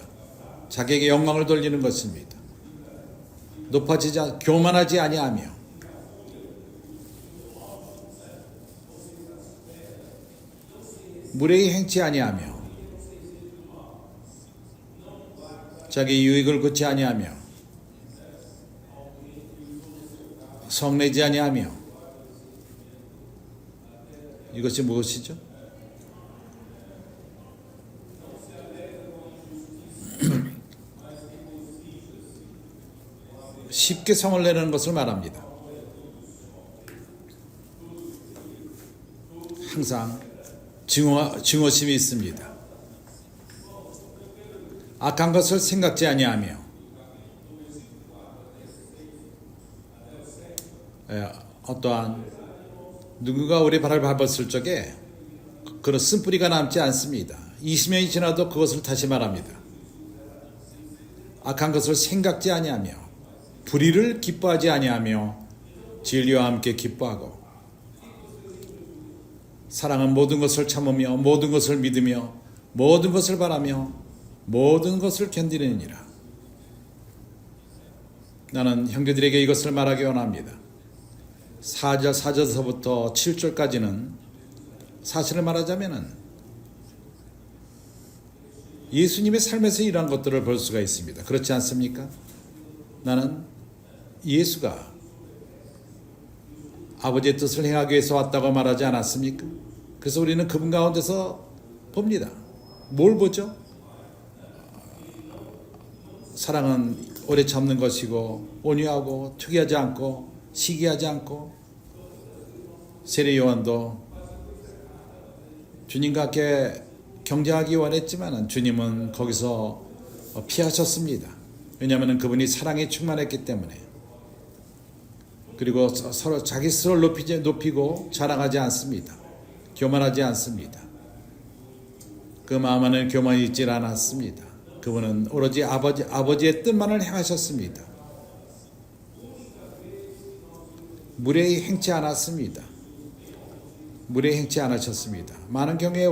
자기에게 영광을 돌리는 것입니다. 교만하지 아니하며 무례히 행치 아니하며 자기 유익을 굳지 아니하며 성내지 아니하며 이것이 무엇이죠? 쉽게 성을 내는 것을 말합니다. 항상 증오심이 있습니다. 악한 것을 생각지 아니하며 어떠한 누군가 우리 발을 밟았을 적에 그런 쓴뿌리가 남지 않습니다. 20년이 지나도 그것을 다시 말합니다. 악한 것을 생각지 아니하며 불의를 기뻐하지 아니하며 진리와 함께 기뻐하고 사랑은 모든 것을 참으며 모든 것을 믿으며 모든 것을 바라며 모든 것을 견디느니라. 나는 형제들에게 이것을 말하기 원합니다. 4절서부터 7절까지는 사실을 말하자면 예수님의 삶에서 이러한 것들을 볼 수가 있습니다. 그렇지 않습니까? 나는 예수가 아버지의 뜻을 행하기 위해서 왔다고 말하지 않았습니까? 그래서 우리는 그분 가운데서 봅니다. 뭘 보죠? 사랑은 오래 참는 것이고 온유하고 투기하지 않고 시기하지 않고 세례 요한도 주님과 함께 경쟁하기 원했지만 주님은 거기서 피하셨습니다. 왜냐하면 그분이 사랑에 충만했기 때문에. 그리고 서로 자기 스스로를 높이고 자랑하지 않습니다. 교만하지 않습니다. 그 마음 안에는 교만이 있질 않았습니다. 그분은 오로지 아버지의 뜻만을 행하셨습니다. 무례히 행치 않았습니다. 무례히 행치 않으셨습니다. 많은 경우에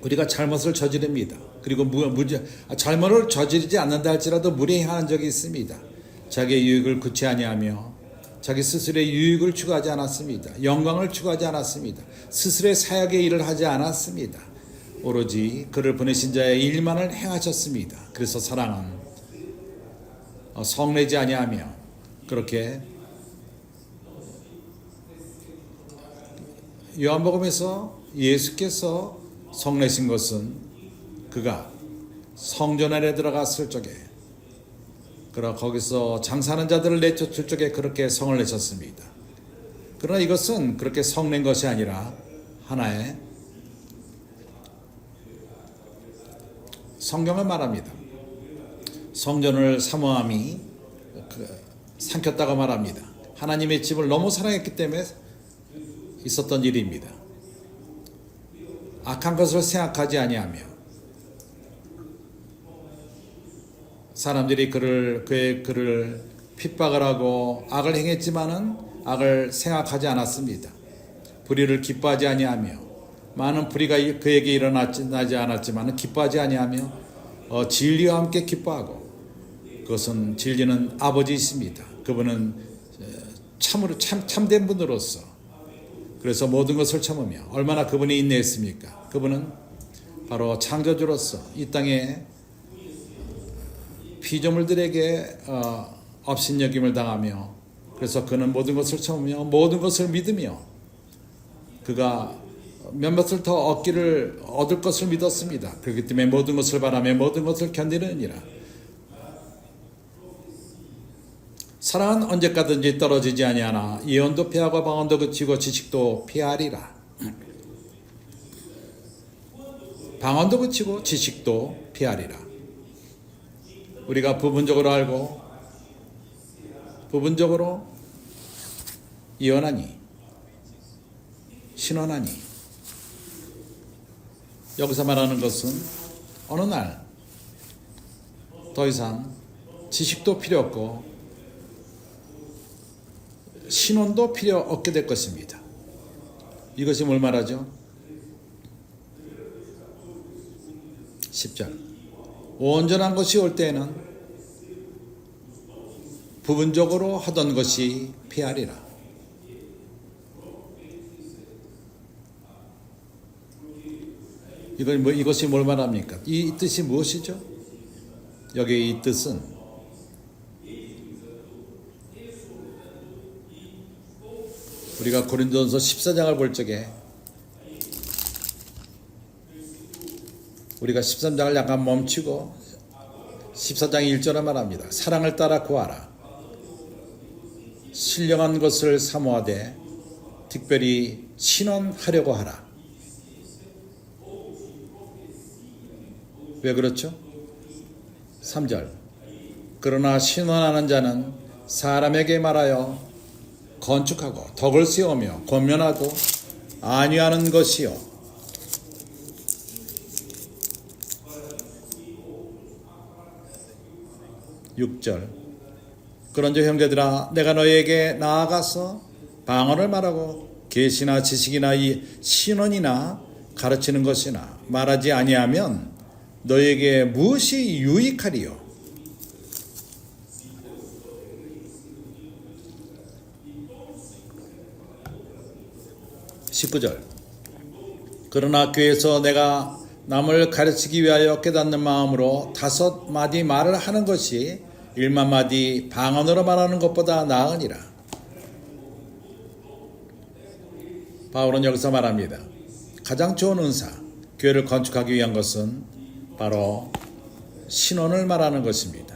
우리가 잘못을 저지릅니다. 그리고 잘못을 저지르지 않는다 할지라도 무례히 하는 적이 있습니다. 자기의 유익을 굳지 아니하며 자기 스스로의 유익을 추구하지 않았습니다. 영광을 추구하지 않았습니다. 스스로의 사역의 일을 하지 않았습니다. 오로지 그를 보내신 자의 일만을 행하셨습니다. 그래서 사랑은 성내지 아니하며 그렇게 요한복음에서 예수께서 성내신 것은 그가 성전 안에 들어갔을 적에 거기서 장사하는 자들을 내쫓을 적에 그렇게 성을 내셨습니다. 그러나 이것은 그렇게 성낸 것이 아니라 하나의 성경을 말합니다. 성전을 사모함이 삼켰다고 말합니다. 하나님의 집을 너무 사랑했기 때문에 있었던 일입니다. 악한 것을 생각하지 아니하며 사람들이 그를 핍박을 하고 악을 행했지만은 악을 생각하지 않았습니다. 불의를 기뻐하지 아니하며 많은 불의가 그에게 일어나지 않았지만은 기뻐하지 아니하며 진리와 함께 기뻐하고 그것은 진리는 아버지이십니다. 그분은 참으로 참된 분으로서 그래서 모든 것을 참으며 얼마나 그분이 인내했습니까? 그분은 바로 창조주로서 이 땅에 피조물들에게 업신여김을 당하며 그래서 그는 모든 것을 참으며 모든 것을 믿으며 그가 몇몇을 더 얻을 것을 믿었습니다. 그렇기 때문에 모든 것을 바라며 모든 것을 견디느니라. 사랑은 언제까든지 떨어지지 아니하나 예언도 피하고 방언도 그치고 지식도 피하리라. 방언도 그치고 지식도 피하리라. 우리가 부분적으로 알고 부분적으로 예언하니 신원하니 여기서 말하는 것은 어느 날 더 이상 지식도 필요 없고 신원도 필요 없게 될 것입니다. 이것이 뭘 말하죠? 10절 온전한 것이 올 때에는 부분적으로 하던 것이 피하리라. 이것이 뭘 말합니까? 이 뜻이 무엇이죠? 여기 이 뜻은 우리가 고린도전서 14장을 볼 적에 우리가 13장을 약간 멈추고 14장 1절에 말합니다. 사랑을 따라 구하라. 신령한 것을 사모하되 특별히 신원하려고 하라. 왜 그렇죠? 3절 그러나 신원하는 자는 사람에게 말하여 건축하고 덕을 세우며 권면하고 안위하는 것이요 (6절) 그런즉 형제들아 내가 너희에게 나아가서 방언을 말하고 계시나 지식이나 이 신원이나 가르치는 것이나 말하지 아니하면 너희에게 무엇이 유익하리요? 19절 그러나 교회에서 내가 남을 가르치기 위하여 깨닫는 마음으로 5마디 말을 하는 것이 1만마디 방언으로 말하는 것보다 나으니라. 바울은 여기서 말합니다. 가장 좋은 은사, 교회를 건축하기 위한 것은 바로 신원을 말하는 것입니다.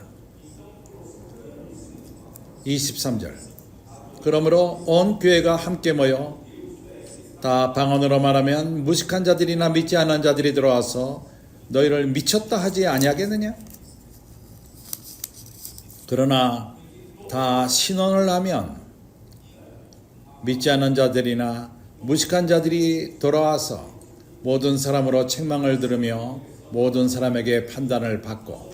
23절 그러므로 온 교회가 함께 모여 다 방언으로 말하면 무식한 자들이나 믿지 않은 자들이 들어와서 너희를 미쳤다 하지 아니하겠느냐? 그러나 다 신원을 하면 믿지 않은 자들이나 무식한 자들이 돌아와서 모든 사람으로 책망을 들으며 모든 사람에게 판단을 받고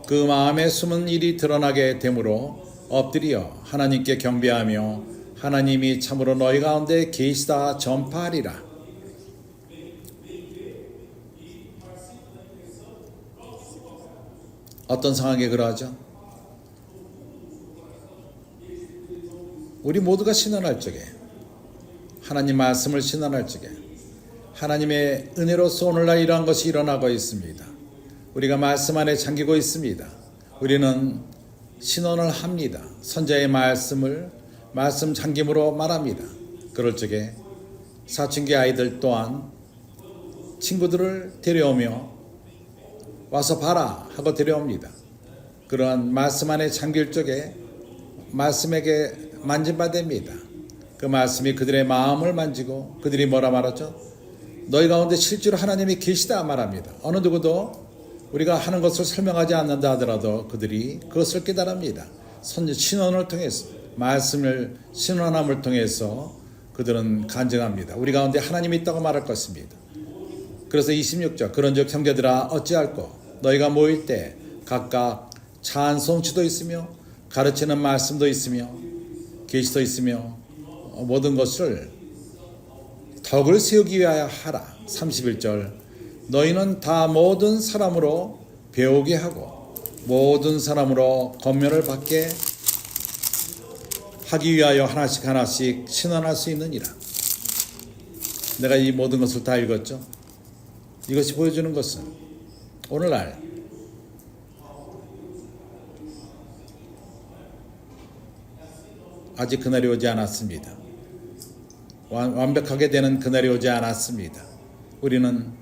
그 마음에 숨은 일이 드러나게 되므로 엎드려 하나님께 경배하며 하나님이 참으로 너희 가운데 계시다 전파하리라. 어떤 상황에 그러하죠? 우리 모두가 신원할 적에 하나님 말씀을 신원할 적에 하나님의 은혜로서 오늘날 이러한 것이 일어나고 있습니다. 우리가 말씀 안에 잠기고 있습니다. 우리는 신원을 합니다. 선자의 말씀 잠김으로 말합니다. 그럴 적에 사춘기 아이들 또한 친구들을 데려오며 와서 봐라 하고 데려옵니다. 그러한 말씀 안에 잠길 적에 말씀에게 만진받습니다. 그 말씀이 그들의 마음을 만지고 그들이 뭐라 말하죠? 너희 가운데 실제로 하나님이 계시다 말합니다. 어느 누구도 우리가 하는 것을 설명하지 않는다 하더라도 그들이 그것을 깨달습니다. 신원을 통해서, 말씀을 신원함을 통해서 그들은 간증합니다. 우리 가운데 하나님이 있다고 말할 것입니다. 그래서 26절, 그런즉 형제들아 어찌할꼬 너희가 모일 때 각각 찬송치도 있으며 가르치는 말씀도 있으며 계시도 있으며 모든 것을 덕을 세우기 위하여 하라. 31절, 너희는 다 모든 사람으로 배우게 하고 모든 사람으로 권면을 받게 하기 위하여 하나씩 하나씩 신원할 수 있느니라. 내가 이 모든 것을 다 읽었죠. 이것이 보여주는 것은 오늘날 아직 그날이 오지 않았습니다. 완벽하게 되는 그날이 오지 않았습니다. 우리는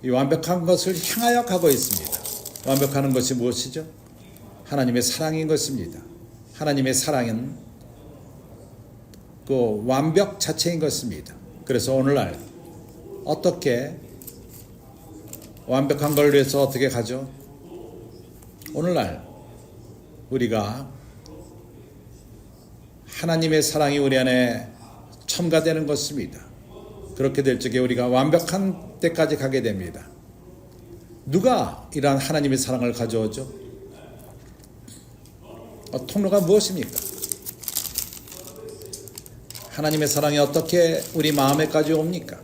이 완벽한 것을 향하여 가고 있습니다. 완벽하는 것이 무엇이죠? 하나님의 사랑인 것입니다. 하나님의 사랑은 그 완벽 자체인 것입니다. 그래서 오늘날 어떻게 완벽한 걸 위해서 어떻게 가죠? 오늘날 우리가 하나님의 사랑이 우리 안에 첨가되는 것입니다. 그렇게 될 적에 우리가 완벽한 때까지 가게 됩니다. 누가 이러한 하나님의 사랑을 가져오죠? 통로가 무엇입니까? 하나님의 사랑이 어떻게 우리 마음에까지 옵니까?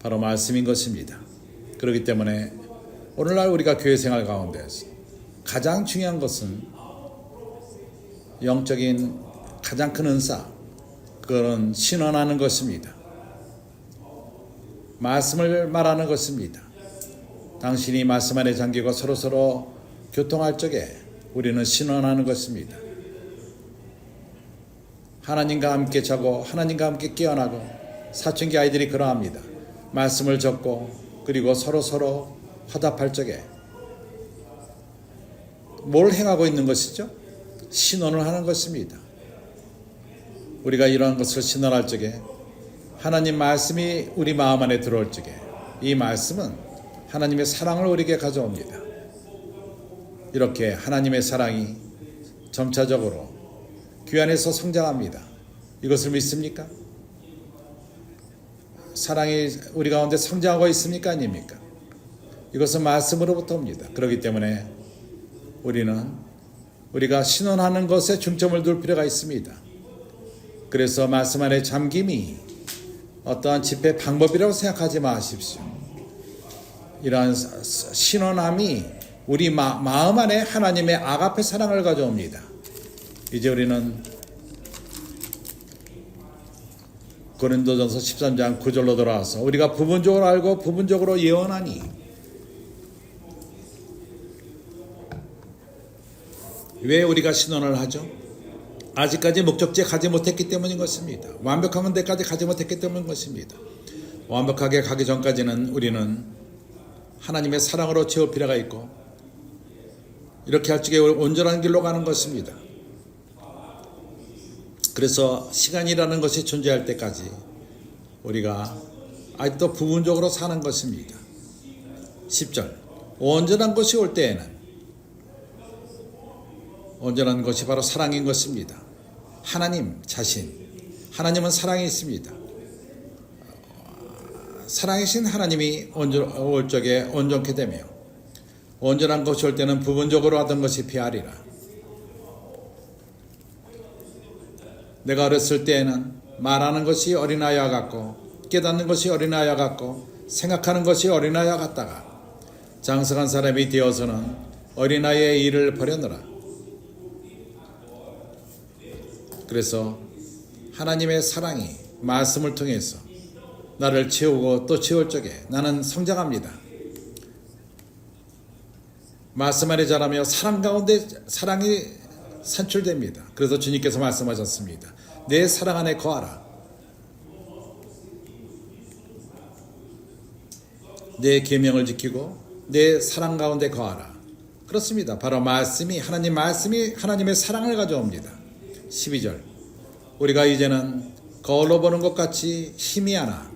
바로 말씀인 것입니다. 그렇기 때문에 오늘날 우리가 교회 생활 가운데서 가장 중요한 것은 영적인 가장 큰 은사, 그건 신원하는 것입니다. 말씀을 말하는 것입니다. 당신이 말씀 안에 잠기고 서로서로 교통할 적에 우리는 신원하는 것입니다. 하나님과 함께 자고 하나님과 함께 깨어나고, 사춘기 아이들이 그러합니다. 말씀을 적고 그리고 서로서로 화답할 적에 뭘 행하고 있는 것이죠? 신원을 하는 것입니다. 우리가 이러한 것을 신원할 적에 하나님 말씀이 우리 마음 안에 들어올 적에 이 말씀은 하나님의 사랑을 우리에게 가져옵니다. 이렇게 하나님의 사랑이 점차적으로 귀 안에서 성장합니다. 이것을 믿습니까? 사랑이 우리 가운데 성장하고 있습니까? 아닙니까? 이것은 말씀으로부터 옵니다. 그렇기 때문에 우리가 신원하는 것에 중점을 둘 필요가 있습니다. 그래서 말씀 안에 잠김이 어떠한 집회 방법이라고 생각하지 마십시오. 이러한 신원함이 우리 마음 안에 하나님의 아가페 사랑을 가져옵니다. 이제 우리는 고린도전서 13장 9절로 돌아와서 우리가 부분적으로 알고 부분적으로 예언하니, 왜 우리가 신원을 하죠? 아직까지 목적지에 가지 못했기 때문인 것입니다. 완벽한 데까지 가지 못했기 때문인 것입니다. 완벽하게 가기 전까지는 우리는 하나님의 사랑으로 채울 필요가 있고, 이렇게 할 적에 온전한 길로 가는 것입니다. 그래서 시간이라는 것이 존재할 때까지 우리가 아직도 부분적으로 사는 것입니다. 10절, 온전한 것이 올 때에는, 온전한 것이 바로 사랑인 것입니다. 하나님 자신, 하나님은 사랑이 있습니다. 사랑이신 하나님이 올 적에 온전케 되며, 온전한 것이 올 때는 부분적으로 하던 것이 피하리라. 내가 어렸을 때에는 말하는 것이 어린아이와 같고, 깨닫는 것이 어린아이와 같고, 생각하는 것이 어린아이와 같다가 장성한 사람이 되어서는 어린아이의 일을 버렸노라. 그래서 하나님의 사랑이 말씀을 통해서 나를 채우고 또 채울 적에 나는 성장합니다. 말씀 안에 자라며 사랑 가운데 사랑이 산출됩니다. 그래서 주님께서 말씀하셨습니다. 내 사랑 안에 거하라. 내 계명을 지키고 내 사랑 가운데 거하라. 그렇습니다. 바로 말씀이, 하나님 말씀이 하나님의 사랑을 가져옵니다. 12절, 우리가 이제는 거울로 보는 것 같이 희미하나,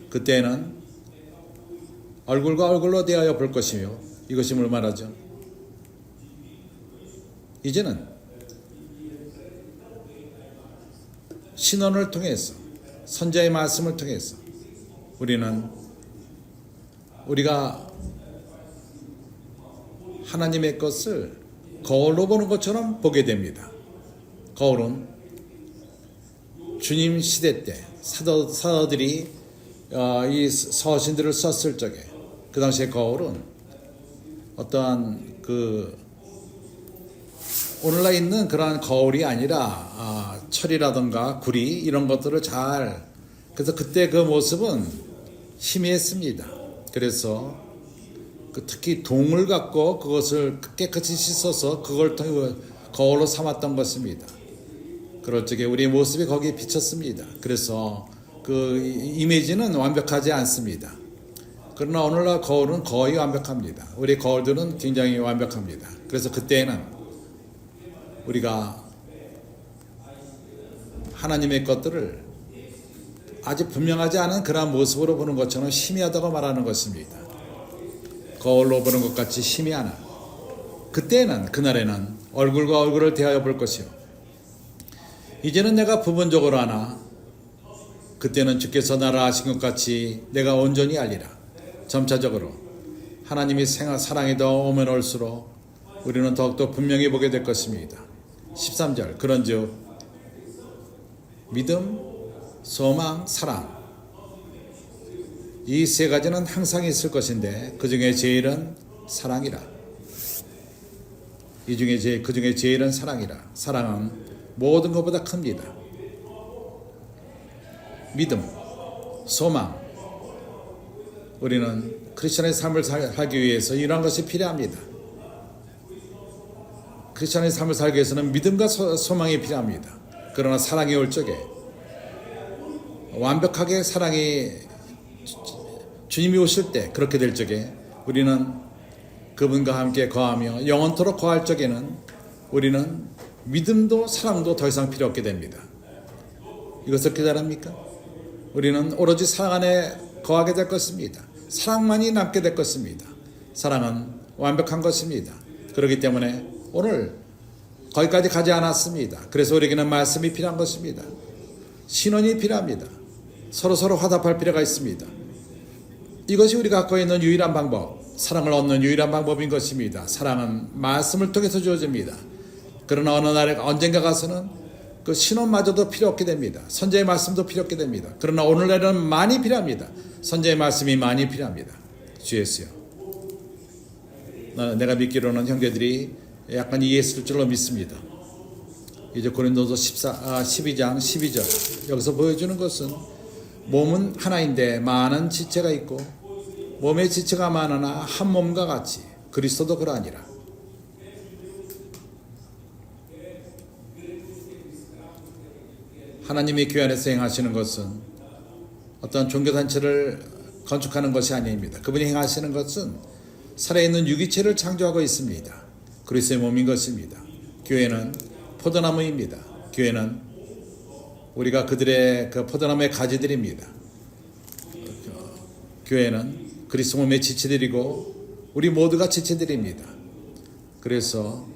그때는 얼굴과 얼굴로 대하여 볼 것이며 이것이 뭘 말하죠? 이제는 신원을 통해서 선자의 말씀을 통해서 우리가 하나님의 것을 거울로 보는 것처럼 보게 됩니다. 거울은 주님 시대 때 사도들이 이 서신들을 썼을 적에 그 당시에 거울은 어떠한 오늘날 있는 그러한 거울이 아니라 철이라든가 구리 이런 것들을 그래서 그때 그 모습은 희미했습니다. 그래서 특히 동을 갖고 그것을 깨끗이 씻어서 그걸 통해 거울로 삼았던 것입니다. 그럴 적에 우리의 모습이 거기에 비쳤습니다. 그래서 그 이미지는 완벽하지 않습니다. 그러나 오늘날 거울은 거의 완벽합니다. 우리 거울들은 굉장히 완벽합니다. 그래서 그때는 우리가 하나님의 것들을 아직 분명하지 않은 그러한 모습으로 보는 것처럼 희미하다고 말하는 것입니다. 거울로 보는 것 같이 희미하나 그날에는 얼굴과 얼굴을 대하여 볼 것이요 이제는 내가 부분적으로 하나 그때는 주께서 나를 아신 것 같이 내가 온전히 알리라. 점차적으로 하나님이 사랑이 더 오면 올수록 우리는 더욱더 분명히 보게 될 것입니다. 13절 그런즉 믿음, 소망, 사랑 이 세 가지는 항상 있을 것인데 그 중에 제일은 사랑이라. 그 중에 제일은 사랑이라. 사랑은 모든 것보다 큽니다. 믿음, 소망. 우리는 크리스천의 삶을 살기 위해서 이러한 것이 필요합니다. 크리스천의 삶을 살기 위해서는 믿음과 소망이 필요합니다. 그러나 사랑이 올 적에 완벽하게 사랑이 주님이 오실 때 그렇게 될 적에 우리는 그분과 함께 거하며 영원토록 거할 적에는 우리는 믿음도 사랑도 더 이상 필요 없게 됩니다. 이것을 깨달습니까? 우리는 오로지 사랑 안에 거하게 될 것입니다. 사랑만이 남게 될 것입니다. 사랑은 완벽한 것입니다. 그렇기 때문에 오늘 거기까지 가지 않았습니다. 그래서 우리에게는 말씀이 필요한 것입니다. 신원이 필요합니다. 서로 화답할 필요가 있습니다. 이것이 우리가 갖고 있는 유일한 방법, 사랑을 얻는 유일한 방법인 것입니다. 사랑은 말씀을 통해서 주어집니다. 그러나 어느 날에 언젠가 가서는 그 신원마저도 필요 없게 됩니다. 선제의 말씀도 필요 없게 됩니다. 그러나 오늘날은 많이 필요합니다. 선제의 말씀이 많이 필요합니다. 주 예수여. 내가 믿기로는 형제들이 약간 이해했을 줄로 믿습니다. 이제 고린도서 12장 12절 여기서 보여주는 것은 몸은 하나인데 많은 지체가 있고 몸의 지체가 많으나 한 몸과 같이 그리스도도 그러하니라. 하나님이 교회 안에서 행하시는 것은 어떤 종교단체를 건축하는 것이 아닙니다. 그분이 행하시는 것은 살아있는 유기체를 창조하고 있습니다. 그리스도의 몸인 것입니다. 교회는 포도나무입니다. 교회는 우리가 그들의 그 포도나무의 가지들입니다. 교회는 그리스도 몸의 지체들이고 우리 모두가 지체들입니다. 그래서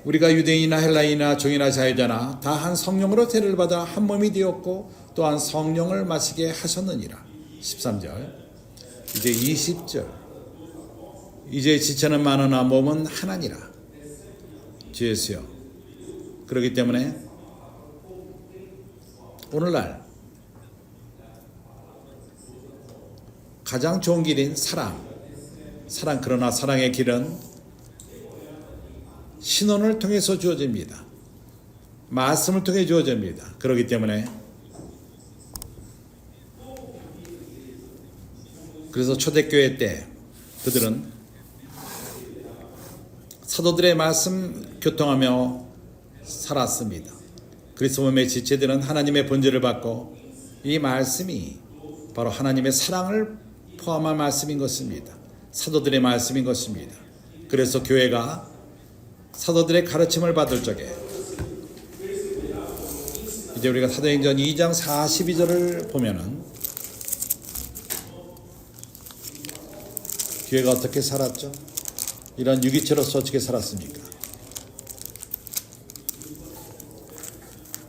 우리가 유대인이나 헬라인이나 종이나 자유자나 다 한 성령으로 세례를 받아 한 몸이 되었고 또한 성령을 마시게 하셨느니라. 13절 이제 20절 이제 지체는 많으나 몸은 하나니라. 주 예수여. 그렇기 때문에 오늘날 가장 좋은 길인 사랑 그러나 사랑의 길은 신원을 통해서 주어집니다. 말씀을 통해 주어집니다. 그렇기 때문에 그래서 초대교회 때 그들은 사도들의 말씀 교통하며 살았습니다. 그리스도 몸의 지체들은 하나님의 본질을 받고 이 말씀이 바로 하나님의 사랑을 포함한 말씀인 것입니다. 사도들의 말씀인 것입니다. 그래서 교회가 사도들의 가르침을 받을 적에 이제 우리가 사도행전 2장 42절을 보면은 교회가 어떻게 살았죠? 이런 유기체로서 어떻게 살았습니까?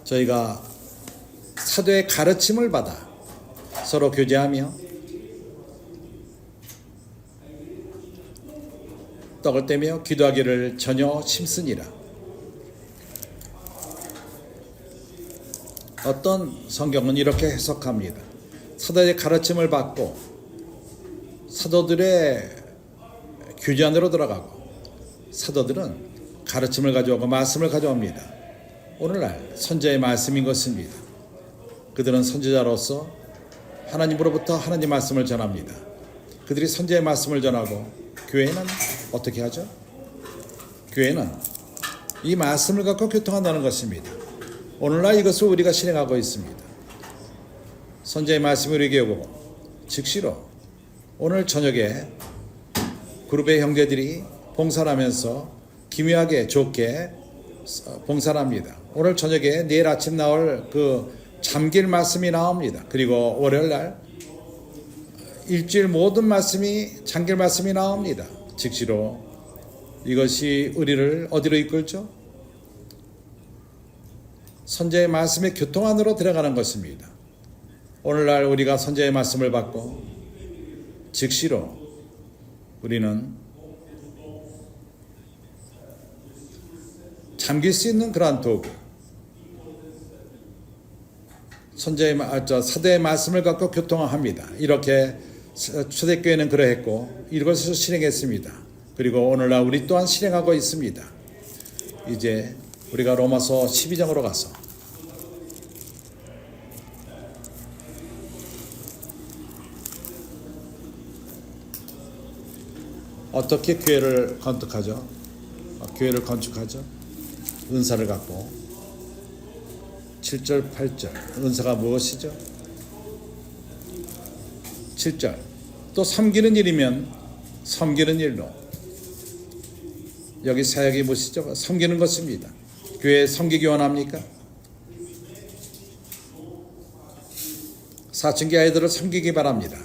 저희가 사도의 가르침을 받아 서로 교제하며 떡을 떼며 기도하기를 전혀 심쓰니라. 어떤 성경은 이렇게 해석합니다. 사도의 가르침을 받고 사도들의 교제 안으로 들어가고 사도들은 가르침을 가져오고 말씀을 가져옵니다. 오늘날 선지자의 말씀인 것입니다. 그들은 선지자로서 하나님으로부터 하나님 말씀을 전합니다. 그들이 선지자의 말씀을 전하고 교회는 어떻게 하죠? 교회는 이 말씀을 갖고 교통한다는 것입니다. 오늘날 이것을 우리가 실행하고 있습니다. 선지자의 말씀이 우리에게 오고 즉시로 오늘 저녁에 그룹의 형제들이 봉사를 하면서 기묘하게 좋게 봉사를 합니다. 오늘 저녁에 내일 아침 나올 그 잠길 말씀이 나옵니다. 그리고 월요일날 일주일 모든 말씀이 잠길 말씀이 나옵니다. 즉시로 이것이 우리를 어디로 이끌죠? 선지자의 말씀의 교통 안으로 들어가는 것입니다. 오늘날 우리가 선지자의 말씀을 받고 즉시로 우리는 잠길 수 있는 그러한 도구, 사도의 말씀을 갖고 교통합니다. 이렇게 초대교회는 그러했고 이것을 실행했습니다. 그리고 오늘날 우리 또한 실행하고 있습니다. 이제 우리가 로마서 12장으로 가서 어떻게 교회를 건축하죠? 교회를 건축하죠? 은사를 갖고 7절 8절 은사가 무엇이죠? 7절 또 섬기는 일이면 섬기는 일로 여기 사역이 무엇이죠? 섬기는 것입니다. 교회에 섬기기 원합니까? 사춘기 아이들을 섬기기 바랍니다.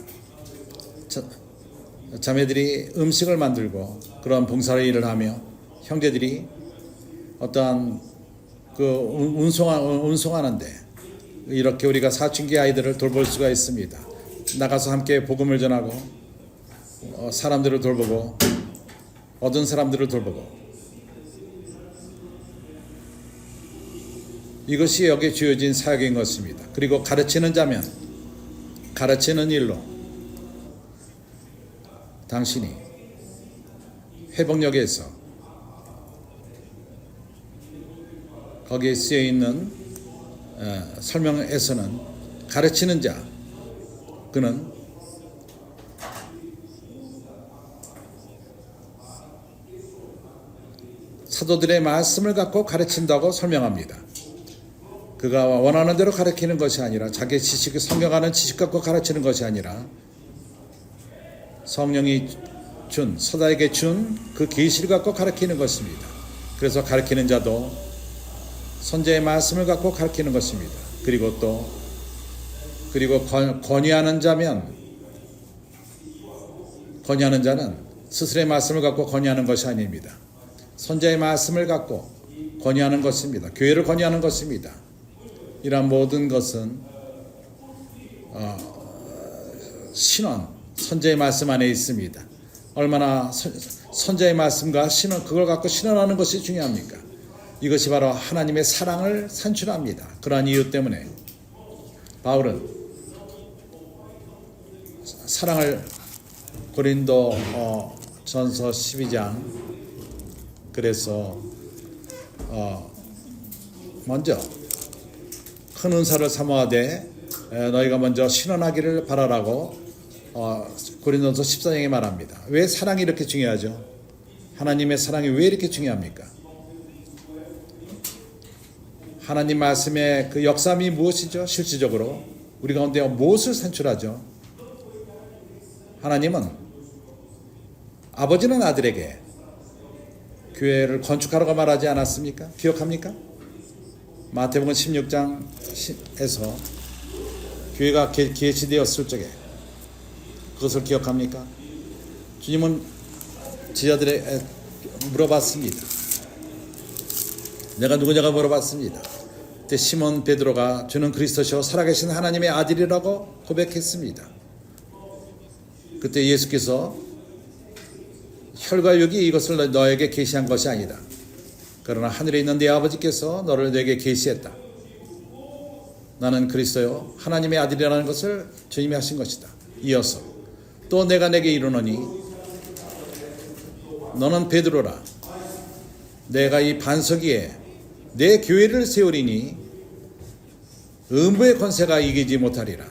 자매들이 음식을 만들고 그런 봉사의 일을 하며 형제들이 어떠한 그 운송하는데 이렇게 우리가 사춘기 아이들을 돌볼 수가 있습니다. 나가서 함께 복음을 전하고 사람들을 돌보고 얻은 사람들을 돌보고 이것이 여기에 주어진 사역인 것입니다. 그리고 가르치는 자면 가르치는 일로 당신이 회복역에서 거기에 쓰여 있는 설명에서는 가르치는 자, 그는 사도들의 말씀을 갖고 가르친다고 설명합니다. 그가 원하는 대로 가르치는 것이 아니라 자기 지식, 성경하는 지식 갖고 가르치는 것이 아니라 성령이 준, 사도에게 준 그 계시를 갖고 가르치는 것입니다. 그래서 가르치는 자도 선지자의 말씀을 갖고 가르치는 것입니다. 그리고 또 권위하는 자면 권위하는 자는 스스로의 말씀을 갖고 권위하는 것이 아닙니다. 선지자의 말씀을 갖고 권위하는 것입니다. 교회를 권위하는 것입니다. 이러한 모든 것은 신원, 선지자의 말씀 안에 있습니다. 얼마나 선지자의 말씀과 신원, 그걸 갖고 신원하는 것이 중요합니까? 이것이 바로 하나님의 사랑을 산출합니다. 그러한 이유 때문에 바울은 사랑을 고린도 전서 12장 그래서 먼저 큰 은사를 사모하되 너희가 먼저 신원하기를 바라라고 고린도서 14장에 말합니다. 왜 사랑이 이렇게 중요하죠? 하나님의 사랑이 왜 이렇게 중요합니까? 하나님 말씀의 그 역사함이 무엇이죠? 실질적으로 우리 가운데 무엇을 산출하죠? 하나님은 아버지는 아들에게 교회를 건축하라고 말하지 않았습니까? 기억합니까? 마태복음 16장 에서 교회가 개시되었을 적에 그것을 기억합니까? 주님은 제자들에게 물어봤습니다. 내가 누구냐고 물어봤습니다. 그때 시몬 베드로가 주는 그리스도시요 살아계신 하나님의 아들이라고 고백했습니다. 그때 예수께서 혈과 육이 이것을 너에게 계시한 것이 아니다. 그러나 하늘에 있는 네 아버지께서 너를 내게 계시했다. 나는 그리스도요 하나님의 아들이라는 것을 주님이 하신 것이다. 이어서 또 내가 내게 이르노니 너는 베드로라. 내가 이 반석 위에 내 교회를 세우리니 음부의 권세가 이기지 못하리라.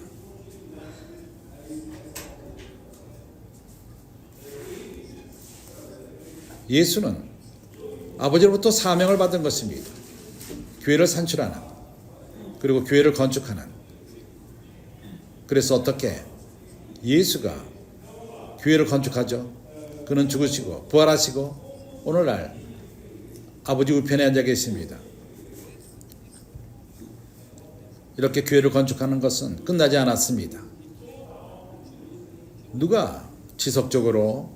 예수는 아버지로부터 사명을 받은 것입니다. 교회를 산출하는, 그리고 교회를 건축하는. 그래서 어떻게 예수가 교회를 건축하죠? 그는 죽으시고 부활하시고 오늘날 아버지 우편에 앉아 계십니다. 이렇게 교회를 건축하는 것은 끝나지 않았습니다. 누가 지속적으로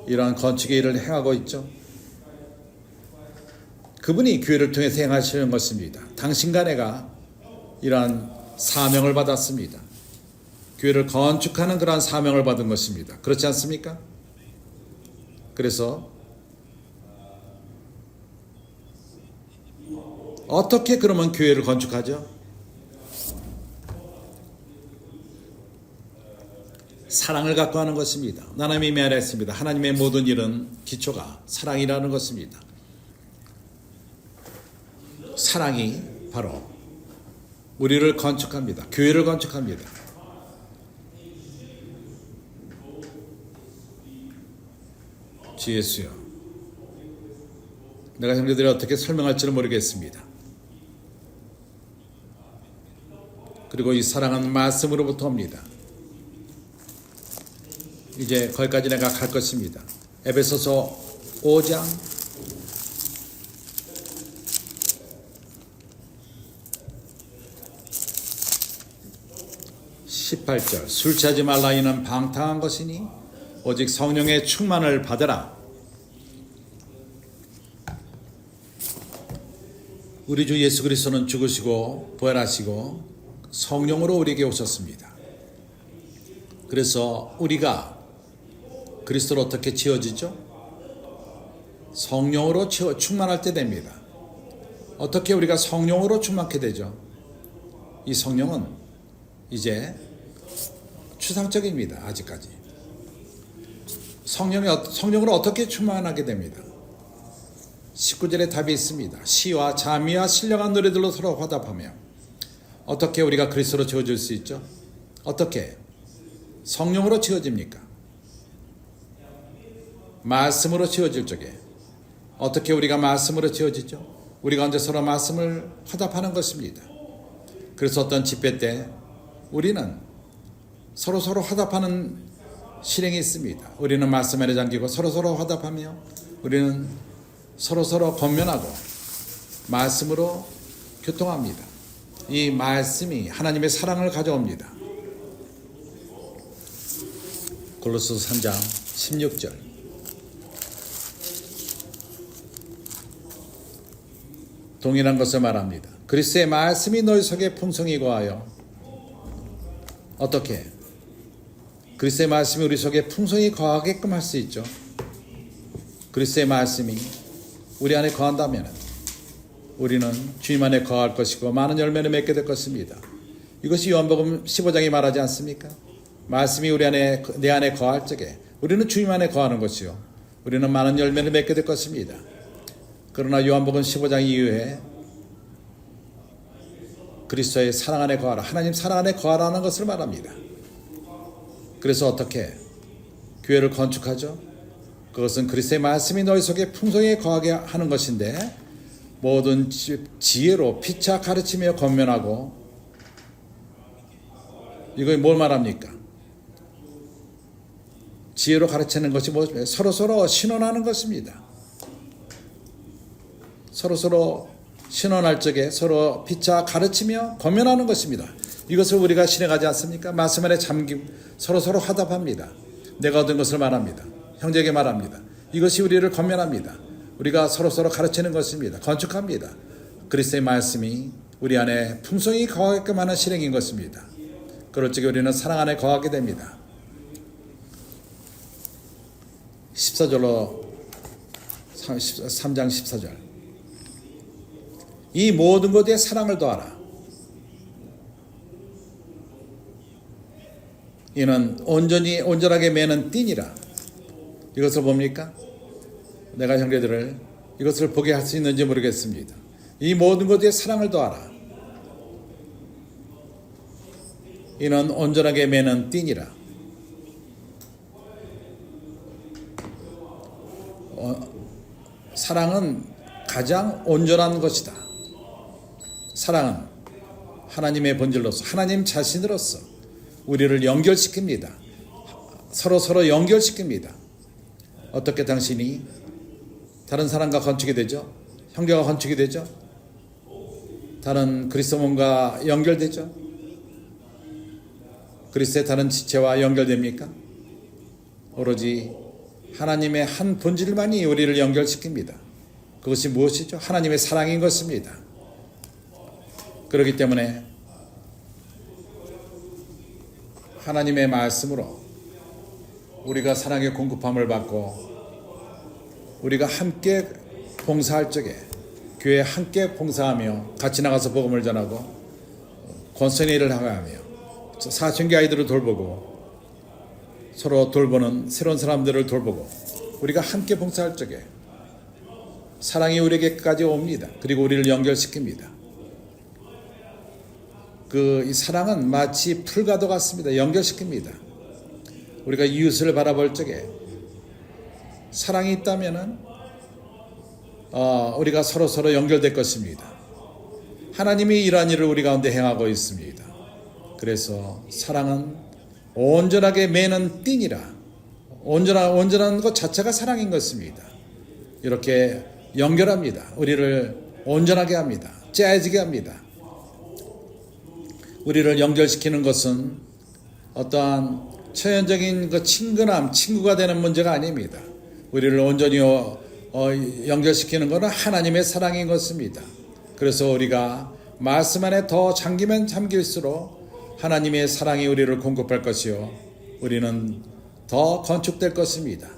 이러한 건축의 일을 행하고 있죠? 그분이 교회를 통해서 행하시는 것입니다. 당신과 내가 이러한 사명을 받았습니다. 교회를 건축하는 그러한 사명을 받은 것입니다. 그렇지 않습니까? 그래서 어떻게 그러면 교회를 건축하죠? 사랑을 갖고 하는 것입니다. 하나님이 말했습니다. 하나님의 모든 일은 기초가 사랑이라는 것입니다. 사랑이 바로 우리를 건축합니다. 교회를 건축합니다. 주 예수여, 내가 형제들이 어떻게 설명할지는 모르겠습니다. 그리고 이 사랑은 말씀으로부터 옵니다. 이제 거기까지 내가 갈 것입니다. 에베소서 5장 18절 술 취하지 말라 이는 방탕한 것이니 오직 성령의 충만을 받으라. 우리 주 예수 그리스도는 죽으시고 부활하시고 성령으로 우리에게 오셨습니다. 그래서 우리가 그리스도로 어떻게 지어지죠? 성령으로 충만할 때 됩니다. 어떻게 우리가 성령으로 충만케 되죠? 이 성령은 이제 추상적입니다. 아직까지. 성령으로 어떻게 충만하게 됩니다? 19절에 답이 있습니다. 시와 자미와 신령한 노래들로 서로 화답하며. 어떻게 우리가 그리스도로 지어질 수 있죠? 어떻게? 성령으로 지어집니까? 말씀으로 지어질 적에. 어떻게 우리가 말씀으로 지어지죠? 우리가 언제 서로 말씀을 화답하는 것입니다. 그래서 어떤 집회 때 우리는 서로 화답하는 실행이 있습니다. 우리는 말씀 안에 잠기고 서로 화답하며 우리는 서로 권면하고 말씀으로 교통합니다. 이 말씀이 하나님의 사랑을 가져옵니다. 골로새서 3장 16절 동일한 것을 말합니다. 그리스도의 말씀이 너희 속에 풍성히 거하여. 어떻게? 그리스도의 말씀이 우리 속에 풍성히 거하게끔 할 수 있죠. 그리스도의 말씀이 우리 안에 거한다면 우리는 주님 안에 거할 것이고 많은 열매를 맺게 될 것입니다. 이것이 요한복음 15장이 말하지 않습니까? 말씀이 내 안에 거할 적에 우리는 주님 안에 거하는 것이요 우리는 많은 열매를 맺게 될 것입니다. 그러나 요한복음 15장 이후에 그리스도의 사랑 안에 거하라, 하나님 사랑 안에 거하라는 것을 말합니다. 그래서 어떻게 교회를 건축하죠? 그것은 그리스도의 말씀이 너희 속에 풍성히 거하게 하는 것인데 모든 지혜로 피차 가르치며 권면하고. 이거 뭘 말합니까? 지혜로 가르치는 것이 무엇입니까? 서로 신원하는 것입니다. 서로 신원할 적에 서로 피차 가르치며 권면하는 것입니다. 이것을 우리가 실행하지 않습니까? 말씀 안에 잠김, 서로 화답합니다. 내가 얻은 것을 말합니다. 형제에게 말합니다. 이것이 우리를 권면합니다. 우리가 서로 가르치는 것입니다. 건축합니다. 그리스도의 말씀이 우리 안에 풍성히 거하게끔 하는 실행인 것입니다. 그럴 적에 우리는 사랑 안에 거하게 됩니다. 14절로 3장 14절. 이 모든 것에 사랑을 더하라. 이는 온전하게 매는 띠니라. 이것을 봅니까? 내가 형제들을 이것을 보게 할 수 있는지 모르겠습니다. 이 모든 것에 사랑을 더하라. 이는 온전하게 매는 띠니라. 사랑은 가장 온전한 것이다. 사랑은 하나님의 본질로서 하나님 자신으로서 우리를 연결시킵니다. 서로 연결시킵니다. 어떻게 당신이 다른 사람과 건축이 되죠? 형제가 건축이 되죠? 다른 그리스도 몸과 연결되죠? 그리스도의 다른 지체와 연결됩니까? 오로지 하나님의 한 본질만이 우리를 연결시킵니다. 그것이 무엇이죠? 하나님의 사랑인 것입니다. 그렇기 때문에 하나님의 말씀으로 우리가 사랑의 공급함을 받고 우리가 함께 봉사할 적에 교회에 함께 봉사하며 같이 나가서 복음을 전하고 권선의 일을 하며 사춘기 아이들을 돌보고 서로 돌보는 새로운 사람들을 돌보고 우리가 함께 봉사할 적에 사랑이 우리에게까지 옵니다. 그리고 우리를 연결시킵니다. 이 사랑은 마치 풀과도 같습니다. 연결시킵니다. 우리가 이웃을 바라볼 적에 사랑이 있다면은 우리가 서로 연결될 것입니다. 하나님이 이러한 일을 우리 가운데 행하고 있습니다. 그래서 사랑은 온전하게 매는 띠니라. 온전한 것 자체가 사랑인 것입니다. 이렇게 연결합니다. 우리를 온전하게 합니다. 짜여지게 합니다. 우리를 연결시키는 것은 어떠한 처연적인 친근함, 친구가 되는 문제가 아닙니다. 우리를 온전히 연결시키는 것은 하나님의 사랑인 것입니다. 그래서 우리가 말씀 안에 더 잠기면 잠길수록 하나님의 사랑이 우리를 공급할 것이요 우리는 더 건축될 것입니다.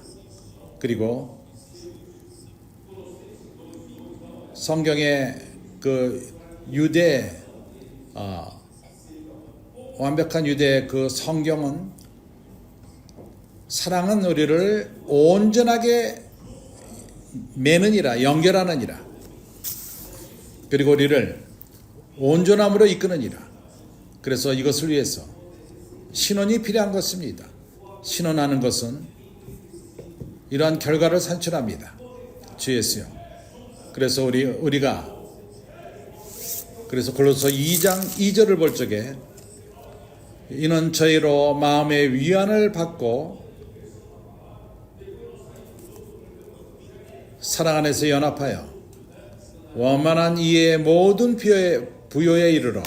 그리고 성경의 유대 완벽한 유대 성경은 사랑은 우리를 온전하게 매느니라, 연결하느니라. 그리고 우리를 온전함으로 이끄느니라. 그래서 이것을 위해서 신원이 필요한 것입니다. 신원하는 것은 이러한 결과를 산출합니다. 주 예수요. 그래서 우리가 그래서 골로새 2장 2절을 볼 적에 이는 저희로 마음의 위안을 받고 사랑 안에서 연합하여 원만한 이해의 모든 부요에 이르러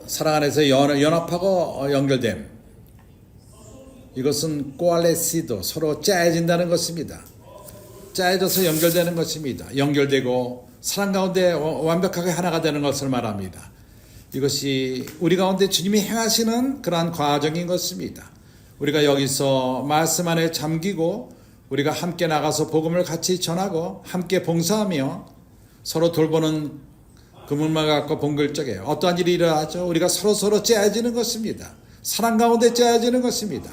사랑 안에서 연합하고 연결됨. 이것은 꼬알레시도 서로 짜여진다는 것입니다. 짜여져서 연결되는 것입니다. 연결되고 사랑 가운데 완벽하게 하나가 되는 것을 말합니다. 이것이 우리 가운데 주님이 행하시는 그러한 과정인 것입니다. 우리가 여기서 말씀 안에 잠기고 우리가 함께 나가서 복음을 같이 전하고 함께 봉사하며 서로 돌보는 그 문만 갖고 봉글 적에 어떠한 일이 일어나죠? 우리가 서로 짜여지는 것입니다. 사랑 가운데 짜여지는 것입니다.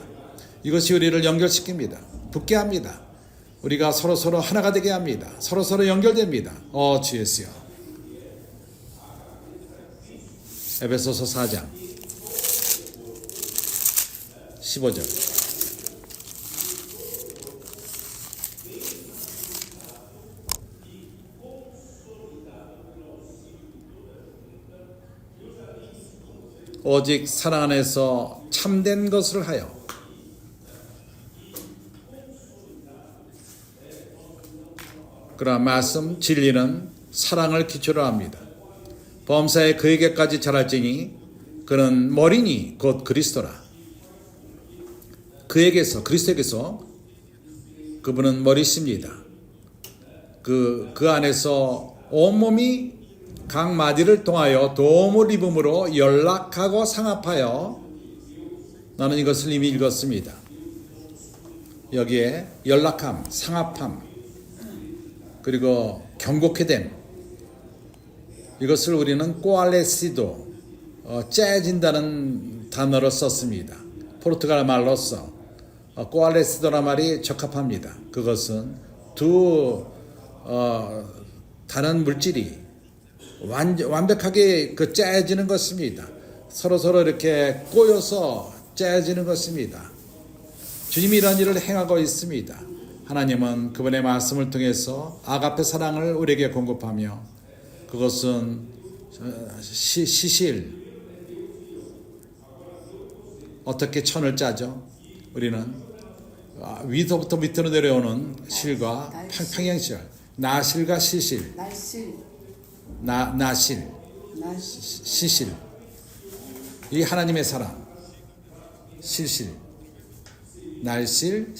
이것이 우리를 연결시킵니다. 붙게 합니다. 우리가 서로 하나가 되게 합니다. 서로 연결됩니다. 주 예수여. 에베소서 4장 15절. 오직 사랑 안에서 참된 것을 하여 그러나 말씀 진리는 사랑을 기초로 합니다. 범사에 그에게까지 자랄지니 그는 머리니 곧 그리스도라. 그리스도에게서 그분은 머리십니다. 그 안에서 온몸이 각 마디를 통하여 도움을 입음으로 연락하고 상합하여, 나는 이것을 이미 읽었습니다. 여기에 연락함, 상합함, 그리고 경고케 됨, 이것을 우리는 꼬알레시도, 째진다는 단어로 썼습니다. 포르투갈 말로서 꼬알레시도란 말이 적합합니다. 그것은 두 다른 물질이 완벽하게 째지는 것입니다. 서로 이렇게 꼬여서 째지는 것입니다. 주님이 이런 일을 행하고 있습니다. 하나님은 그분의 말씀을 통해서 아가페 사랑을 우리에게 공급하며, 그것은 시실, 어떻게 천을 짜죠? 우리는 위서부터 밑으로 내려오는 실과 평행실, 나실과 시실, 나실, 시실, 이 하나님의 사랑, 시실, 날실,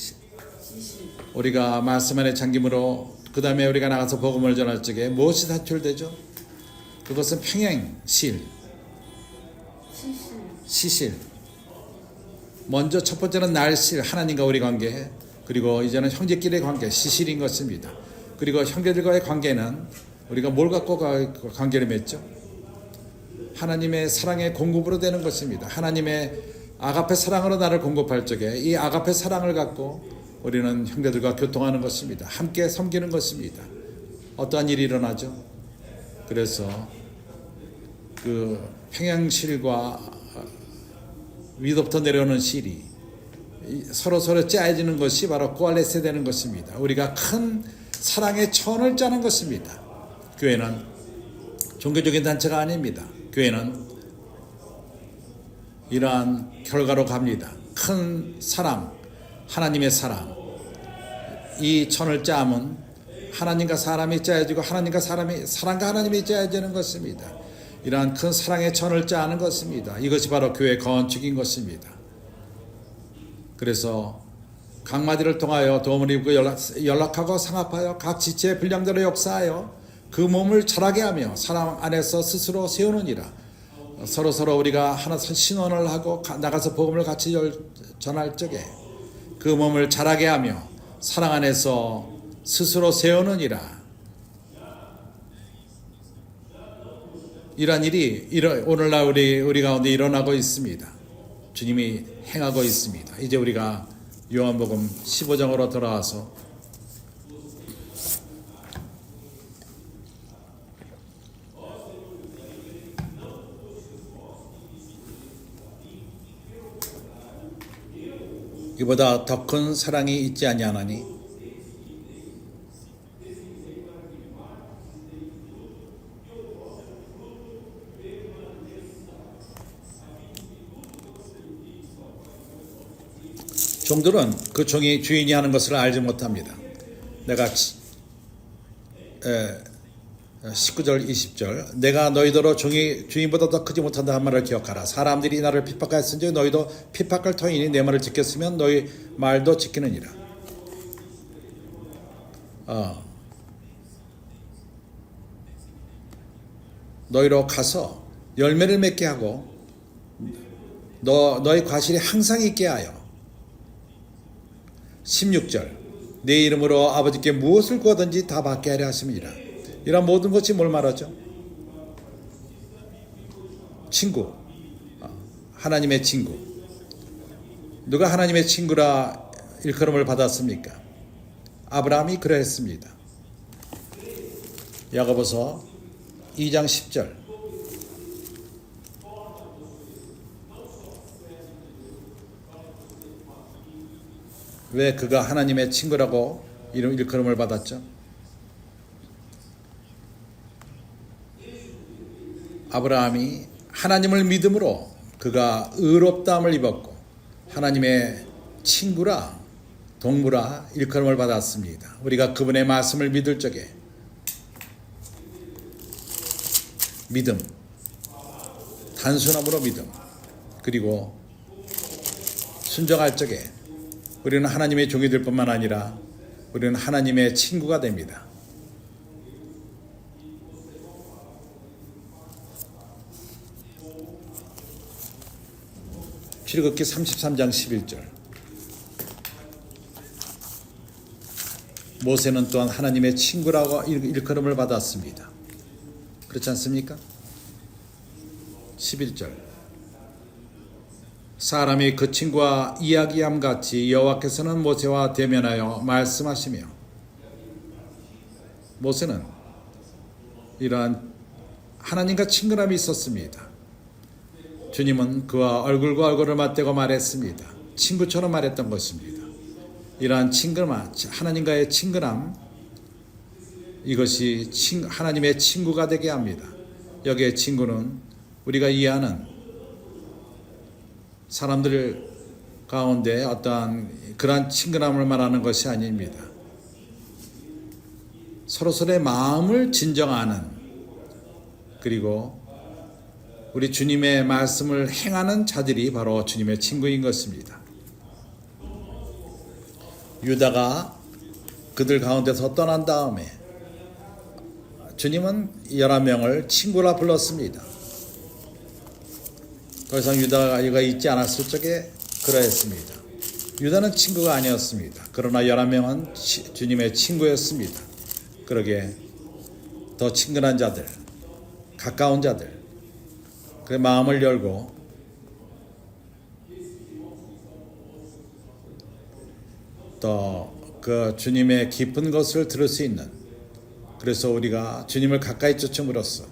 우리가 말씀 안에 잠김으로 그 다음에 우리가 나가서 복음을 전할 적에 무엇이 사출되죠? 그것은 평행실, 시실. 먼저 첫 번째는 날실, 하나님과 우리 관계, 그리고 이제는 형제끼리의 관계, 시실인 것입니다. 그리고 형제들과의 관계는 우리가 뭘 갖고 관계를 맺죠? 하나님의 사랑의 공급으로 되는 것입니다. 하나님의 아가페 사랑으로 나를 공급할 적에 이 아가페 사랑을 갖고 우리는 형제들과 교통하는 것입니다. 함께 섬기는 것입니다. 어떠한 일이 일어나죠? 그래서 그 평양실과 위로부터 내려오는 실이 서로 짜여지는 것이 바로 꼬알레세 되는 것입니다. 우리가 큰 사랑의 천을 짜는 것입니다. 교회는 종교적인 단체가 아닙니다. 교회는 이러한 결과로 갑니다. 큰 사랑, 하나님의 사랑. 이 천을 짜면 하나님과 사람이 짜여지고 사랑과 하나님이 짜여지는 것입니다. 이러한 큰 사랑의 천을 짜는 것입니다. 이것이 바로 교회 건축인 것입니다. 그래서 각 마디를 통하여 도움을 입고 연락하고 상합하여 각 지체의 분량대로 역사하여 그 몸을 자라게 하며 사랑 안에서 스스로 세우느니라. 서로 우리가 하나 신원을 하고 나가서 복음을 같이 전할 적에 그 몸을 자라게 하며 사랑 안에서 스스로 세우느니라. 이러한 일이 오늘날 우리 가운데 일어나고 있습니다. 주님이 행하고 있습니다. 이제 우리가 요한복음 15장으로 돌아와서 이보다 더 큰 사랑이 있지 아니하나니 종들은 그 종이 주인이 하는 것을 알지 못합니다. 내가 19절 20절 내가 너희더러 종이 주인보다 더 크지 못한다 한 말을 기억하라. 사람들이 나를 핍박하였은지 너희도 핍박할 터이니 내 말을 지켰으면 너희 말도 지키느니라. 너희로 가서 열매를 맺게 하고 너희 과실이 항상 있게 하여 16절 내 이름으로 아버지께 무엇을 구하든지 다 받게 하려 하심이니라. 이런 모든 것이 뭘 말하죠? 친구, 하나님의 친구. 누가 하나님의 친구라 일컬음을 받았습니까? 아브라함이 그러했습니다. 야고보서 2장 10절 왜 그가 하나님의 친구라고 일컬음을 받았죠? 아브라함이 하나님을 믿음으로 그가 의롭다함을 입었고 하나님의 친구라 동무라 일컬음을 받았습니다. 우리가 그분의 말씀을 믿을 적에 믿음, 단순함으로 믿음, 그리고 순종할 적에 우리는 하나님의 종이 될 뿐만 아니라 우리는 하나님의 친구가 됩니다. 출애굽기 33장 11절. 모세는 또한 하나님의 친구라고 일컬음을 받았습니다. 그렇지 않습니까? 11절. 사람이 그 친구와 이야기함 같이 여호와께서는 모세와 대면하여 말씀하시며, 모세는 이러한 하나님과 친근함이 있었습니다. 주님은 그와 얼굴과 얼굴을 맞대고 말했습니다. 친구처럼 말했던 것입니다. 이러한 친근함, 하나님과의 친근함, 이것이 하나님의 친구가 되게 합니다. 여기에 친구는 우리가 이해하는 사람들 가운데 어떠한 그러한 친근함을 말하는 것이 아닙니다. 서로서로의 마음을 진정하는, 그리고 우리 주님의 말씀을 행하는 자들이 바로 주님의 친구인 것입니다. 유다가 그들 가운데서 떠난 다음에 주님은 11명을 친구라 불렀습니다. 더 이상 유다가 있지 않았을 적에 그러했습니다. 유다는 친구가 아니었습니다. 그러나 11명은 주님의 친구였습니다. 그러게 더 친근한 자들, 가까운 자들, 그 마음을 열고 또 그 주님의 깊은 것을 들을 수 있는, 그래서 우리가 주님을 가까이 쫓음으로써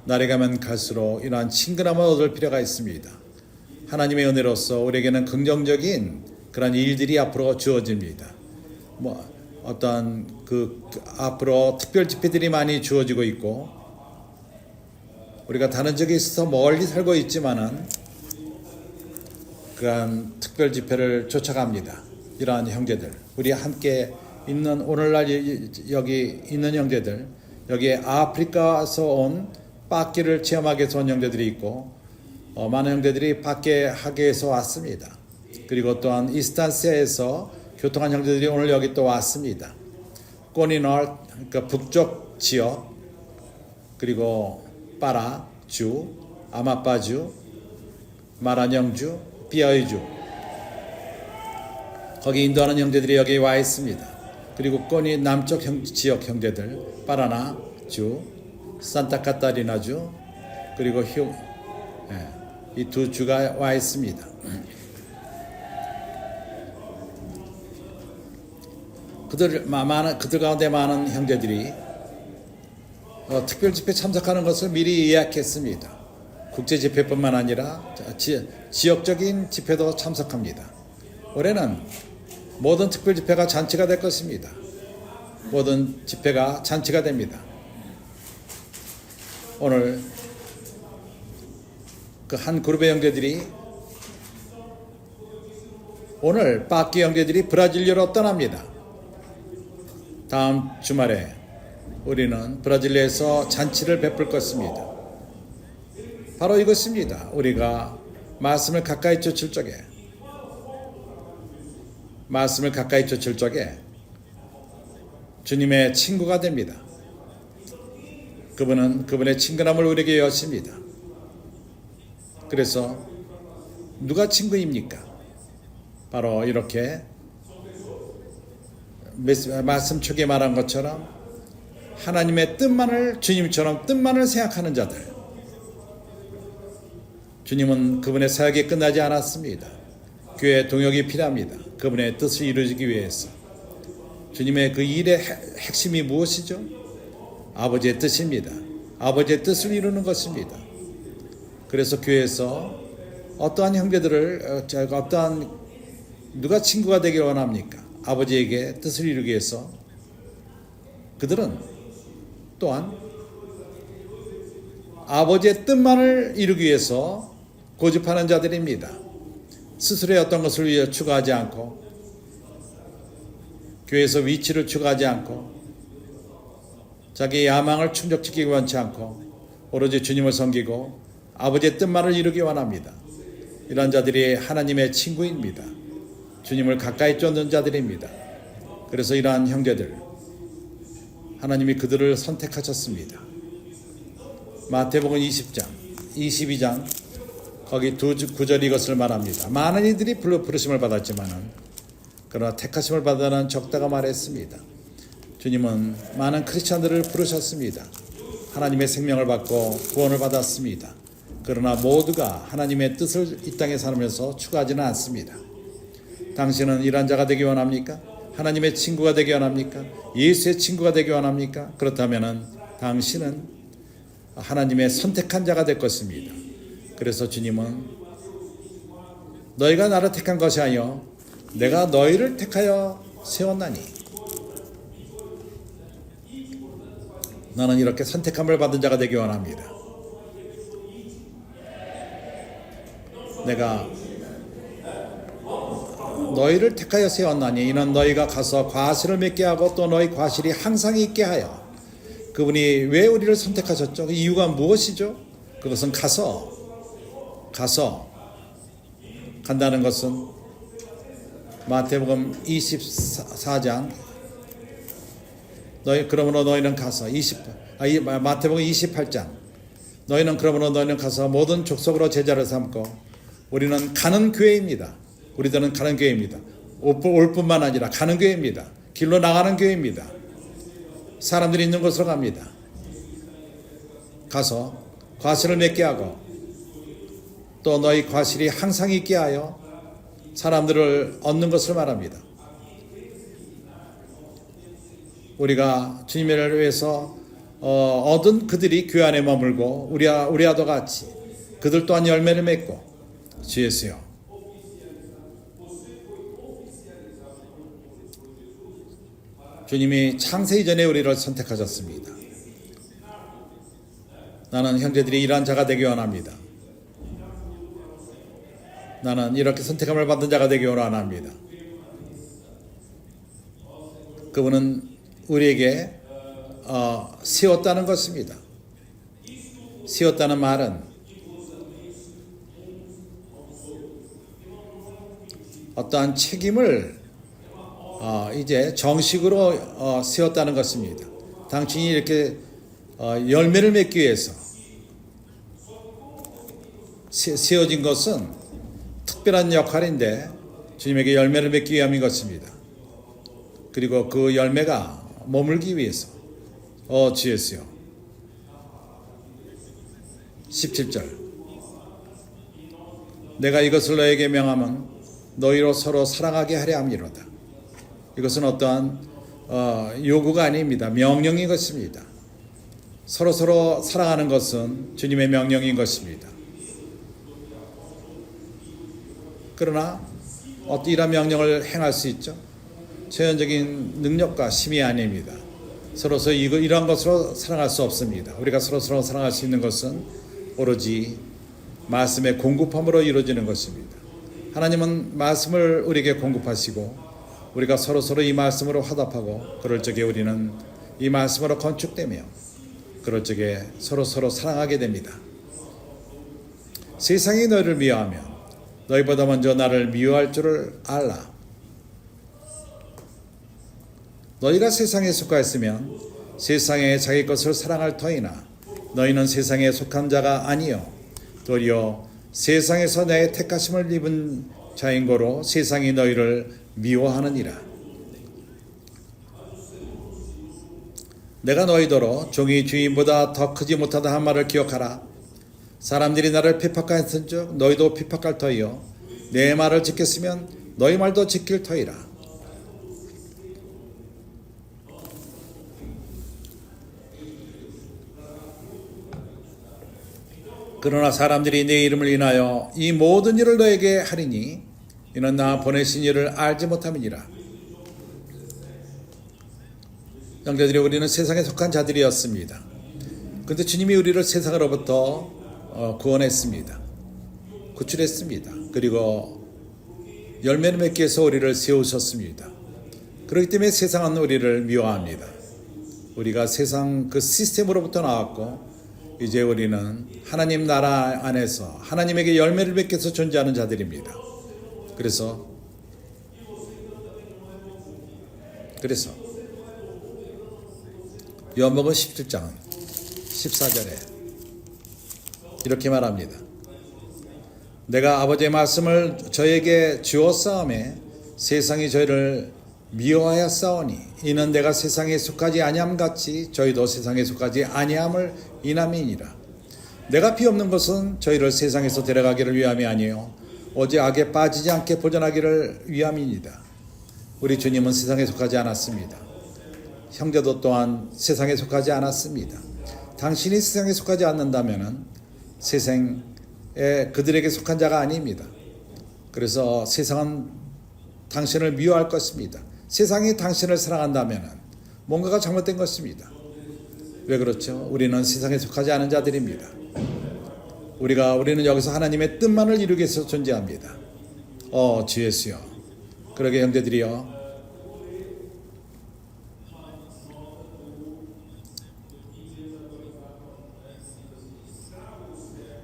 날이 가면 갈수록 이러한 친근함을 얻을 필요가 있습니다. 하나님의 은혜로서 우리에게는 긍정적인 그런 일들이 앞으로 주어집니다. 어떤 앞으로 특별 집회들이 많이 주어지고 있고, 우리가 다른 적에 있어서 멀리 살고 있지만은 그러한 특별 집회를 쫓아갑니다. 이러한 형제들, 우리 함께 있는 오늘날 여기 있는 형제들, 여기에 아프리카에서 온 빻기를 체험하기 위해서 온 형제들이 있고, 많은 형제들이 밖에 학예에서 왔습니다. 그리고 또한 이스탄스에서 교통한 형제들이 오늘 여기 또 왔습니다. 꼬니널, 그러니까 북쪽 지역, 그리고 빠라주, 아마빠주, 마라녕주, 비아이주, 거기 인도하는 형제들이 여기 와 있습니다. 그리고 꼬니 남쪽 지역 형제들, 파라나주, 산타카타리나주, 그리고 이 두 주가 와 있습니다. 그들 가운데 많은 형제들이 특별 집회 참석하는 것을 미리 예약했습니다. 국제 집회뿐만 아니라 지역적인 집회도 참석합니다. 올해는 모든 특별 집회가 잔치가 될 것입니다. 모든 집회가 잔치가 됩니다. 오늘 그 한 그룹의 형제들이, 오늘 빻기 형제들이 브라질리아로 떠납니다. 다음 주말에 우리는 브라질리아에서 잔치를 베풀 것입니다. 바로 이것입니다. 우리가 말씀을 가까이 쫓을 적에, 주님의 친구가 됩니다. 그분은 그분의 친근함을 우리에게 여십니다. 그래서 누가 친구입니까? 바로 이렇게 말씀 초기에 말한 것처럼 하나님의 뜻만을, 주님처럼 뜻만을 생각하는 자들. 주님은 그분의 사역이 끝나지 않았습니다. 교회의 동역이 필요합니다. 그분의 뜻을 이루기 위해서. 주님의 그 일의 핵심이 무엇이죠? 아버지의 뜻입니다. 아버지의 뜻을 이루는 것입니다. 그래서 교회에서 어떠한 형제들을, 누가 친구가 되기를 원합니까? 아버지에게 뜻을 이루기 위해서. 그들은 또한 아버지의 뜻만을 이루기 위해서 고집하는 자들입니다. 스스로의 어떤 것을 위해 추구하지 않고 교회에서 위치를 추구하지 않고 자기의 야망을 충족시키기 원치 않고 오로지 주님을 섬기고 아버지의 뜻만을 이루기 원합니다. 이런 자들이 하나님의 친구입니다. 주님을 가까이 쫓는 자들입니다. 그래서 이러한 형제들, 하나님이 그들을 선택하셨습니다. 마태복음 20장, 22장 거기 두 구절이 이것을 말합니다. 많은 이들이 부르심을 받았지만은 그러나 택하심을 받아는 적다가 말했습니다. 주님은 많은 크리스찬들을 부르셨습니다. 하나님의 생명을 받고 구원을 받았습니다. 그러나 모두가 하나님의 뜻을 이 땅에 살면서 추구하지는 않습니다. 당신은 이런 자가 되기 원합니까? 하나님의 친구가 되기 원합니까? 예수의 친구가 되기 원합니까? 그렇다면 당신은 하나님의 선택한 자가 될 것입니다. 그래서 주님은 너희가 나를 택한 것이 아니요 내가 너희를 택하여 세웠나니 나는 이렇게 선택함을 받은 자가 되기 원합니다. 내가 너희를 택하여 세웠나니 이는 너희가 가서 과실을 맺게 하고 또 너희 과실이 항상 있게 하여. 그분이 왜 우리를 선택하셨죠? 그 이유가 무엇이죠? 그것은 간다는 것은 마태복음 24장 그러므로 너희는 가서 마태복음 28장 너희는 가서 모든 족속으로 제자를 삼고 우리는 가는 교회입니다. 우리들은 가는 교회입니다. 올 뿐만 아니라 가는 교회입니다. 길로 나가는 교회입니다. 사람들이 있는 곳으로 갑니다. 가서 과실을 맺게 하고 또 너희 과실이 항상 있게 하여 사람들을 얻는 것을 말합니다. 우리가 주님을 위해서 얻은 그들이 교회 안에 머물고 우리와도 같이 그들 또한 열매를 맺고 주 예수여 주님이 창세 이전에 우리를 선택하셨습니다. 나는 형제들이 이러한 자가 되기 원합니다. 나는 이렇게 선택함을 받은 자가 되기 원합니다. 그분은 우리에게 세웠다는 것입니다. 세웠다는 말은 어떠한 책임을 이제 정식으로 세웠다는 것입니다. 당신이 이렇게 열매를 맺기 위해서 세워진 것은 특별한 역할인데 주님에게 열매를 맺기 위함인 것입니다. 그리고 그 열매가 머물기 위해서 주 예수여 17절 내가 이것을 너에게 명하면 너희로 서로 사랑하게 하려 함이로다. 이것은 어떠한 요구가 아닙니다. 명령인 것입니다. 서로 사랑하는 것은 주님의 명령인 것입니다. 그러나 이런 명령을 행할 수 있죠? 초연적인 능력과 힘이 아닙니다. 서로서 이러한 것으로 사랑할 수 없습니다. 우리가 서로 사랑할 수 있는 것은 오로지 말씀의 공급함으로 이루어지는 것입니다. 하나님은 말씀을 우리에게 공급하시고 우리가 서로 이 말씀으로 화답하고 그럴 적에 우리는 이 말씀으로 건축되며 그럴 적에 서로 사랑하게 됩니다. 세상이 너희를 미워하면 너희보다 먼저 나를 미워할 줄을 알라. 너희가 세상에 속하였으면 세상에 자기 것을 사랑할 터이나 너희는 세상에 속한 자가 아니요 도리어 세상에서 내 택하심을 입은 자인 거로 세상이 너희를 미워하느니라. 내가 너희더러 종이 주인보다 더 크지 못하다 한 말을 기억하라. 사람들이 나를 핍박하였은 즉 너희도 핍박할 터이요 내 말을 지켰으면 너희 말도 지킬 터이라. 그러나 사람들이 내 이름을 인하여 이 모든 일을 너에게 하리니 이는 나 보내신 이를 알지 못함이니라. 형제들이 우리는 세상에 속한 자들이었습니다. 그런데 주님이 우리를 세상으로부터 구원했습니다. 구출했습니다. 그리고 열매를 맺기 위해서 우리를 세우셨습니다. 그렇기 때문에 세상은 우리를 미워합니다. 우리가 세상 그 시스템으로부터 나왔고 이제 우리는 하나님 나라 안에서 하나님에게 열매를 맺기 위해서 존재하는 자들입니다. 그래서 요한복음 17장 14절에 이렇게 말합니다. 내가 아버지의 말씀을 저에게 주었사오매 세상이 저희를 미워하였사오니 이는 내가 세상에 속하지 아니함 같이 저희도 세상에 속하지 아니함을 인함이니라. 내가 피 없는 것은 저희를 세상에서 데려가기를 위함이 아니요 오직 악에 빠지지 않게 보존하기를 위함이니이다. 우리 주님은 세상에 속하지 않았습니다. 형제도 또한 세상에 속하지 않았습니다. 당신이 세상에 속하지 않는다면 세상에 그들에게 속한 자가 아닙니다. 그래서 세상은 당신을 미워할 것입니다. 세상이 당신을 사랑한다면 뭔가가 잘못된 것입니다. 왜 그렇죠? 우리는 세상에 속하지 않은 자들입니다. 우리는 여기서 하나님의 뜻만을 이루기 위해서 존재합니다. 주 예수여, 그러게 형제들이여,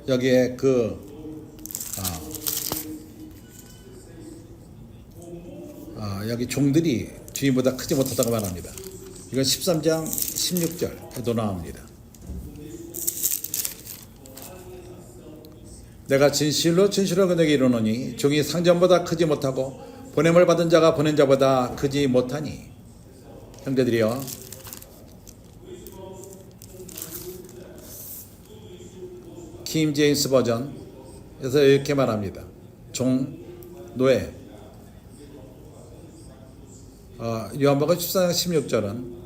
여기에 여기 종들이 주인보다 크지 못하다고 말합니다. 이건 13장 16절에도 나옵니다. 내가 진실로 너에게 이르노니 종이 상전보다 크지 못하고 보냄을 받은 자가 보낸 자보다 크지 못하니. 형제들이여, 킹 제임스 버전에서 이렇게 말합니다. 종, 노예. 요한복음 14장 16절은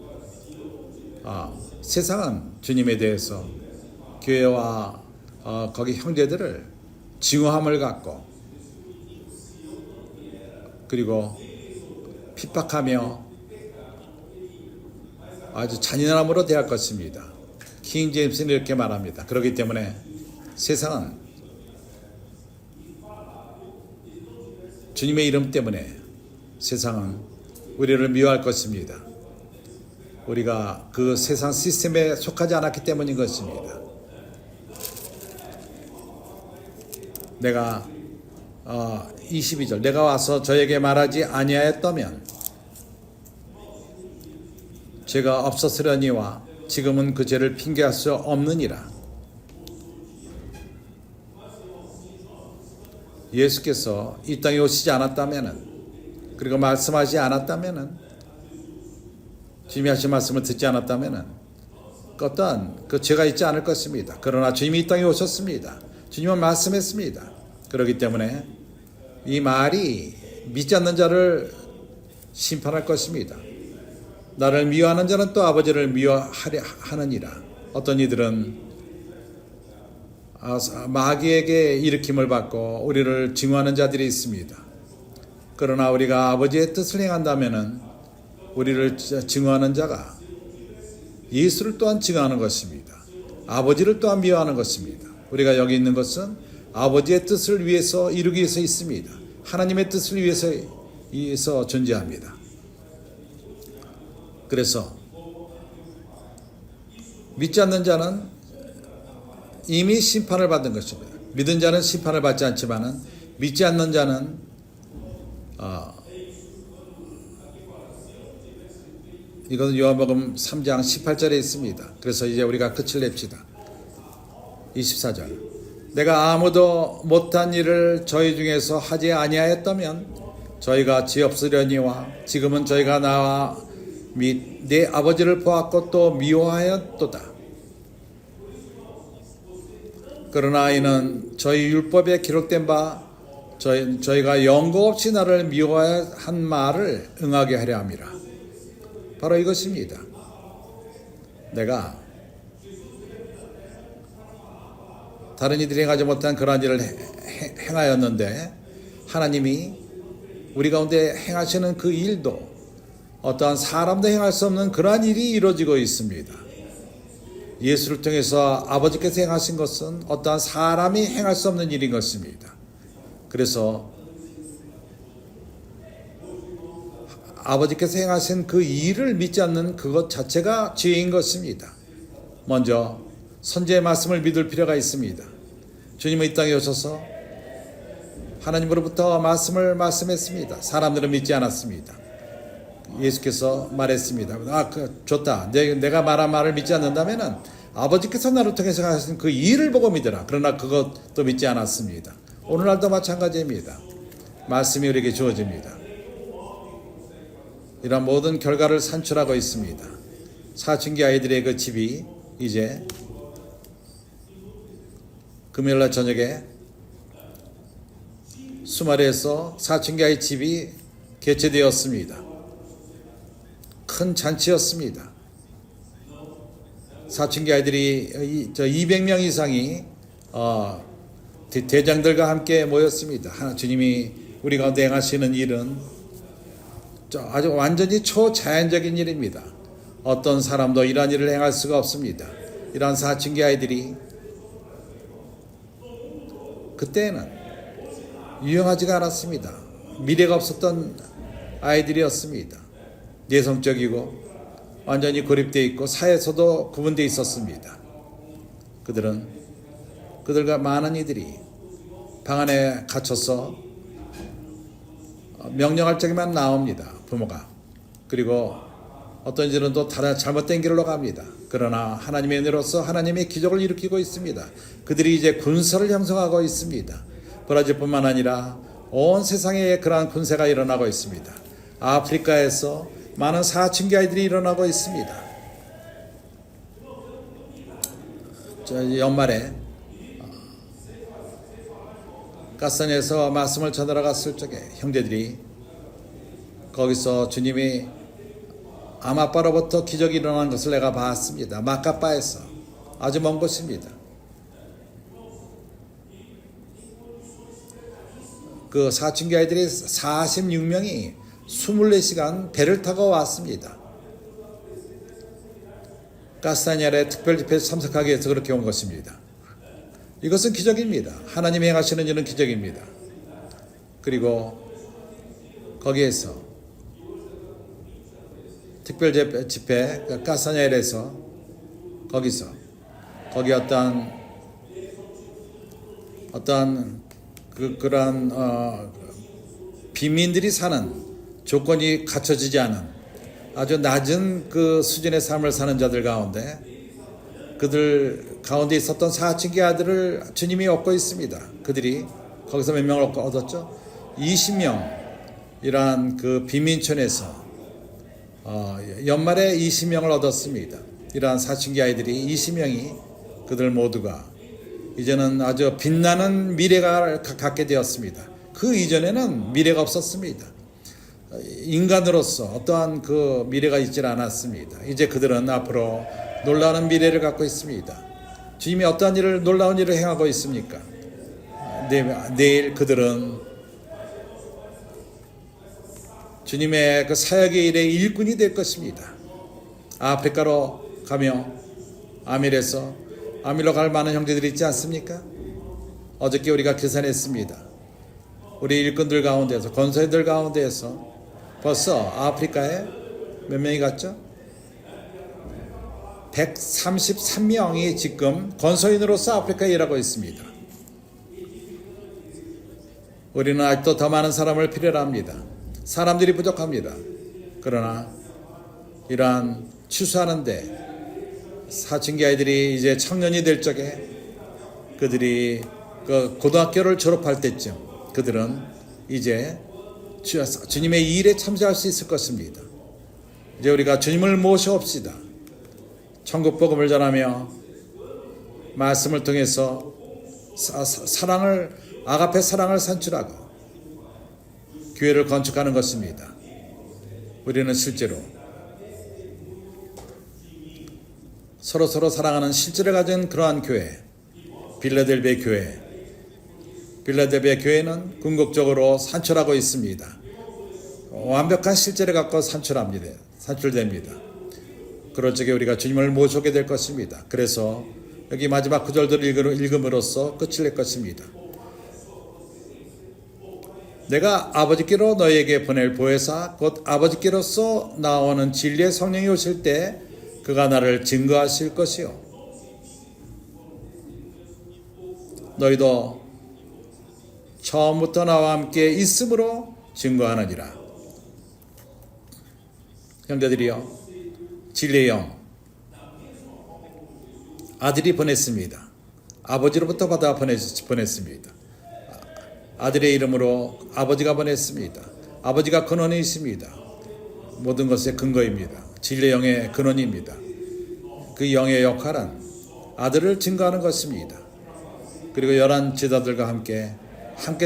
세상은 주님에 대해서 교회와 거기 형제들을 증오함을 갖고 그리고 핍박하며 아주 잔인함으로 대할 것입니다. 킹 제임스는 이렇게 말합니다. 그렇기 때문에 세상은 주님의 이름 때문에 세상은 우리를 미워할 것입니다. 우리가 그 세상 시스템에 속하지 않았기 때문인 것입니다. 내가 22절 내가 와서 저에게 말하지 아니하였다면 죄가 없었으려니와 지금은 그 죄를 핑계할 수 없느니라. 예수께서 이 땅에 오시지 않았다면, 그리고 말씀하지 않았다면, 주님이 하신 말씀을 듣지 않았다면 어떠한 그 죄가 있지 않을 것입니다. 그러나 주님이 이 땅에 오셨습니다. 주님은 말씀했습니다. 그렇기 때문에 이 말이 믿지 않는 자를 심판할 것입니다. 나를 미워하는 자는 또 아버지를 미워하려 하느니라. 어떤 이들은 마귀에게 일으킴을 받고 우리를 증오하는 자들이 있습니다. 그러나 우리가 아버지의 뜻을 행한다면 우리를 증오하는 자가 예수를 또한 증오하는 것입니다. 아버지를 또한 미워하는 것입니다. 우리가 여기 있는 것은 아버지의 뜻을 위해서 이루기 위해서 있습니다. 하나님의 뜻을 위해서 존재합니다. 그래서 믿지 않는 자는 이미 심판을 받은 것입니다. 믿은 자는 심판을 받지 않지만은 믿지 않는 자는 이것은 요한복음 3장 18절에 있습니다. 그래서 이제 우리가 끝을 냅시다. 24절 내가 아무도 못한 일을 저희 중에서 하지 아니하였다면 저희가 죄 없으려니와 지금은 저희가 나와 및 내 아버지를 보았고 또 미워하였도다. 그러나 이는 저희 율법에 기록된 바 저희가 연고 없이 나를 미워한 말을 응하게 하려 함이라. 바로 이것입니다. 내가 다른 이들이 행하지 못한 그러한 일을 행하였는데 하나님이 우리 가운데 행하시는 그 일도 어떠한 사람도 행할 수 없는 그러한 일이 이루어지고 있습니다. 예수를 통해서 아버지께서 행하신 것은 어떠한 사람이 행할 수 없는 일인 것입니다. 그래서 아버지께서 행하신 그 일을 믿지 않는 그것 자체가 죄인 것입니다. 먼저 선지의 말씀을 믿을 필요가 있습니다. 주님은 이 땅에 오셔서 하나님으로부터 말씀을 말씀했습니다. 사람들은 믿지 않았습니다. 예수께서 말했습니다. 좋다. 내가 말한 말을 믿지 않는다면은 아버지께서 나를 통해서 하신 그 일을 보고 믿으라. 그러나 그것도 믿지 않았습니다. 오늘날도 마찬가지입니다. 말씀이 우리에게 주어집니다. 이런 모든 결과를 산출하고 있습니다. 사춘기 아이들의 그 집이 이제 금요일날 저녁에 수마리에서 사춘기 아이 집이 개최되었습니다. 큰 잔치였습니다. 사춘기 아이들이 200명 이상이 대장들과 함께 모였습니다. 주님이 우리 가운데 행하시는 일은 아주 완전히 초자연적인 일입니다. 어떤 사람도 이러한 일을 행할 수가 없습니다. 이러한 사춘기 아이들이 그때는 유용하지가 않았습니다. 미래가 없었던 아이들이었습니다. 내성적이고 완전히 고립되어 있고 사회에서도 구분되어 있었습니다. 그들과 많은 이들이 방 안에 갇혀서 명령할 적에만 나옵니다. 부모가. 그리고 어떤 이들은 또 다른 잘못된 길로 갑니다. 그러나 하나님의 은혜로서 하나님의 기적을 일으키고 있습니다. 그들이 이제 군사를 형성하고 있습니다. 브라질뿐만 아니라 온 세상에 그러한 군세가 일어나고 있습니다. 아프리카에서 많은 사춘기 아이들이 일어나고 있습니다. 연말에 가산에서 말씀을 전하러 갔을 적에 형제들이 거기서 주님이 아마빠로부터 기적이 일어난 것을 내가 봤습니다. 마카빠에서 아주 먼 곳입니다. 그 사춘기 아이들이 46명이 24시간 배를 타고 왔습니다. 가스타니아의 특별 집회에 참석하기 위해서 그렇게 온 것입니다. 이것은 기적입니다. 하나님이 행하시는 일은 기적입니다. 그리고 거기에서 특별 집회 가스타니아에서 거기 어떤 그러한 빈민들이 사는 조건이 갖춰지지 않은 아주 낮은 그 수준의 삶을 사는 자들 가운데 그들 가운데 있었던 사춘기 아들을 주님이 얻고 있습니다. 그들이 거기서 몇 명을 얻었죠? 20명 이러한 빈민촌에서 연말에 20명을 얻었습니다. 이러한 사춘기 아이들이 20명이 그들 모두가 이제는 아주 빛나는 미래가 갖게 되었습니다. 그 이전에는 미래가 없었습니다. 인간으로서 어떠한 그 미래가 있질 않았습니다. 이제 그들은 앞으로 놀라운 미래를 갖고 있습니다. 주님이 어떠한 놀라운 일을 행하고 있습니까? 내일 그들은 주님의 그 사역의 일의 일꾼이 될 것입니다. 아프리카로 가며 아밀로 갈 많은 형제들이 있지 않습니까? 어저께 우리가 계산했습니다. 우리 일꾼들 가운데서 권사님들 가운데에서 벌써 아프리카에 몇 명이 갔죠? 133명이 지금 권서인으로서 아프리카에 일하고 있습니다. 우리는 아직도 더 많은 사람을 필요로 합니다. 사람들이 부족합니다. 그러나 이러한 추수하는데 사춘기 아이들이 이제 청년이 될 적에 그들이 그 고등학교를 졸업할 때쯤 그들은 이제 주님의 일에 참여할 수 있을 것입니다. 이제 우리가 주님을 모셔옵시다. 천국 복음을 전하며 말씀을 통해서 아가페 사랑을 산출하고 교회를 건축하는 것입니다. 우리는 실제로 서로 사랑하는 실제를 가진 그러한 교회, 빌라델비아 교회는 궁극적으로 산출하고 있습니다. 완벽한 실제를 갖고 산출됩니다. 그럴 적에 우리가 주님을 모셔오게 될 것입니다. 그래서 여기 마지막 구절들을 읽음으로써 끝을 낼 것입니다. 내가 아버지께로 너희에게 보낼 보혜사 곧 아버지께로서 나오는 진리의 성령이 오실 때 그가 나를 증거하실 것이요 너희도 처음부터 나와 함께 있음으로 증거하느니라. 형제들이여, 진리의 영 아들이 보냈습니다. 아버지로부터 받아 보냈습니다. 아들의 이름으로 아버지가 보냈습니다. 아버지가 근원이 있습니다. 모든 것의 근거입니다. 진리의 영의 근원입니다. 그 영의 역할은 아들을 증거하는 것입니다. 그리고 11 제자들과 함께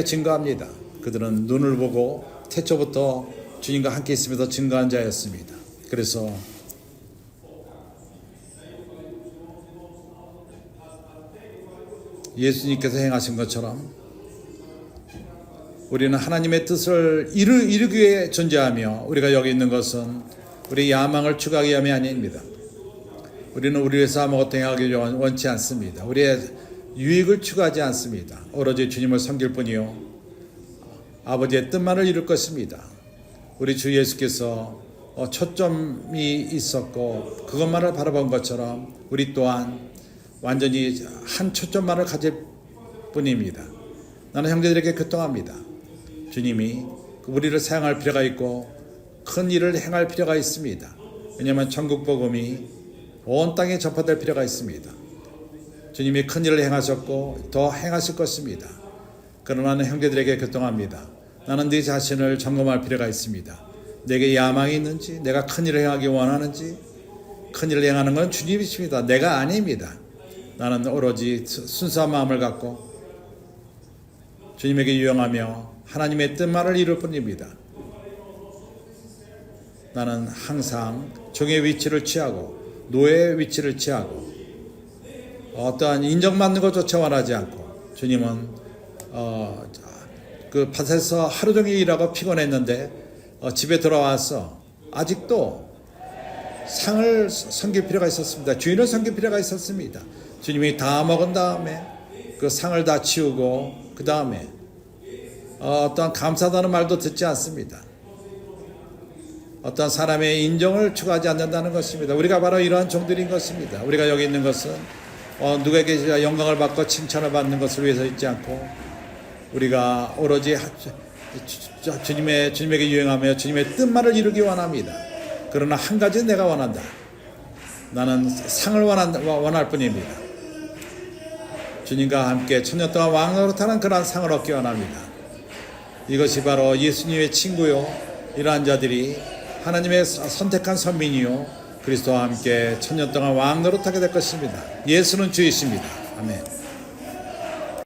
증거합니다. 그들은 눈을 보고 태초부터 주님과 함께 있으면서 증거한 자였습니다. 그래서 예수님께서 행하신 것처럼 우리는 하나님의 뜻을 이루기 위해 존재하며 우리가 여기 있는 것은 우리의 야망을 추구하기 위함이 아닙니다. 우리는 우리 위해서 아무것도 행하기 원치 않습니다. 우리의 유익을 추구하지 않습니다. 오로지 주님을 섬길 뿐이요 아버지의 뜻만을 이룰 것입니다. 우리 주 예수께서 초점이 있었고 그것만을 바라본 것처럼 우리 또한 완전히 한 초점만을 가질 뿐입니다. 나는 형제들에게 교통합니다. 주님이 우리를 사용할 필요가 있고 큰 일을 행할 필요가 있습니다. 왜냐하면 천국 복음이 온 땅에 전파될 필요가 있습니다. 주님이 큰 일을 행하셨고 더 행하실 것입니다. 그러나 나는 형제들에게 교통합니다. 나는 네 자신을 점검할 필요가 있습니다. 내게 야망이 있는지, 내가 큰 일을 행하기 원하는지. 큰 일을 행하는 건 주님이십니다. 내가 아닙니다. 나는 오로지 순수한 마음을 갖고 주님에게 유용하며 하나님의 뜻만을 이룰 뿐입니다. 나는 항상 종의 위치를 취하고 노예의 위치를 취하고 어떠한 인정받는 것조차 원하지 않고 주님은 그 밭에서 하루 종일 일하고 피곤했는데 집에 돌아와서 아직도 상을 섬길 필요가 있었습니다. 주인을 섬길 필요가 있었습니다. 주님이 다 먹은 다음에 그 상을 다 치우고 그 다음에 어떠한 감사하다는 말도 듣지 않습니다. 어떤 사람의 인정을 추구하지 않는다는 것입니다. 우리가 바로 이러한 종들인 것입니다. 우리가 여기 있는 것은 누구에게 영광을 받고 칭찬을 받는 것을 위해서 있지 않고 우리가 오로지 주님에게 유행하며 주님의 뜻만을 이루기 원합니다. 그러나 한 가지는 내가 원한다. 나는 상을 원할 뿐입니다. 주님과 함께 천년 동안 왕노릇하는 그러한 상을 얻기 원합니다. 이것이 바로 예수님의 친구요 이러한 자들이 하나님의 선택한 선민이요 그리스도와 함께 천년 동안 왕노릇하게 될 것입니다. 예수는 주이십니다. 아멘.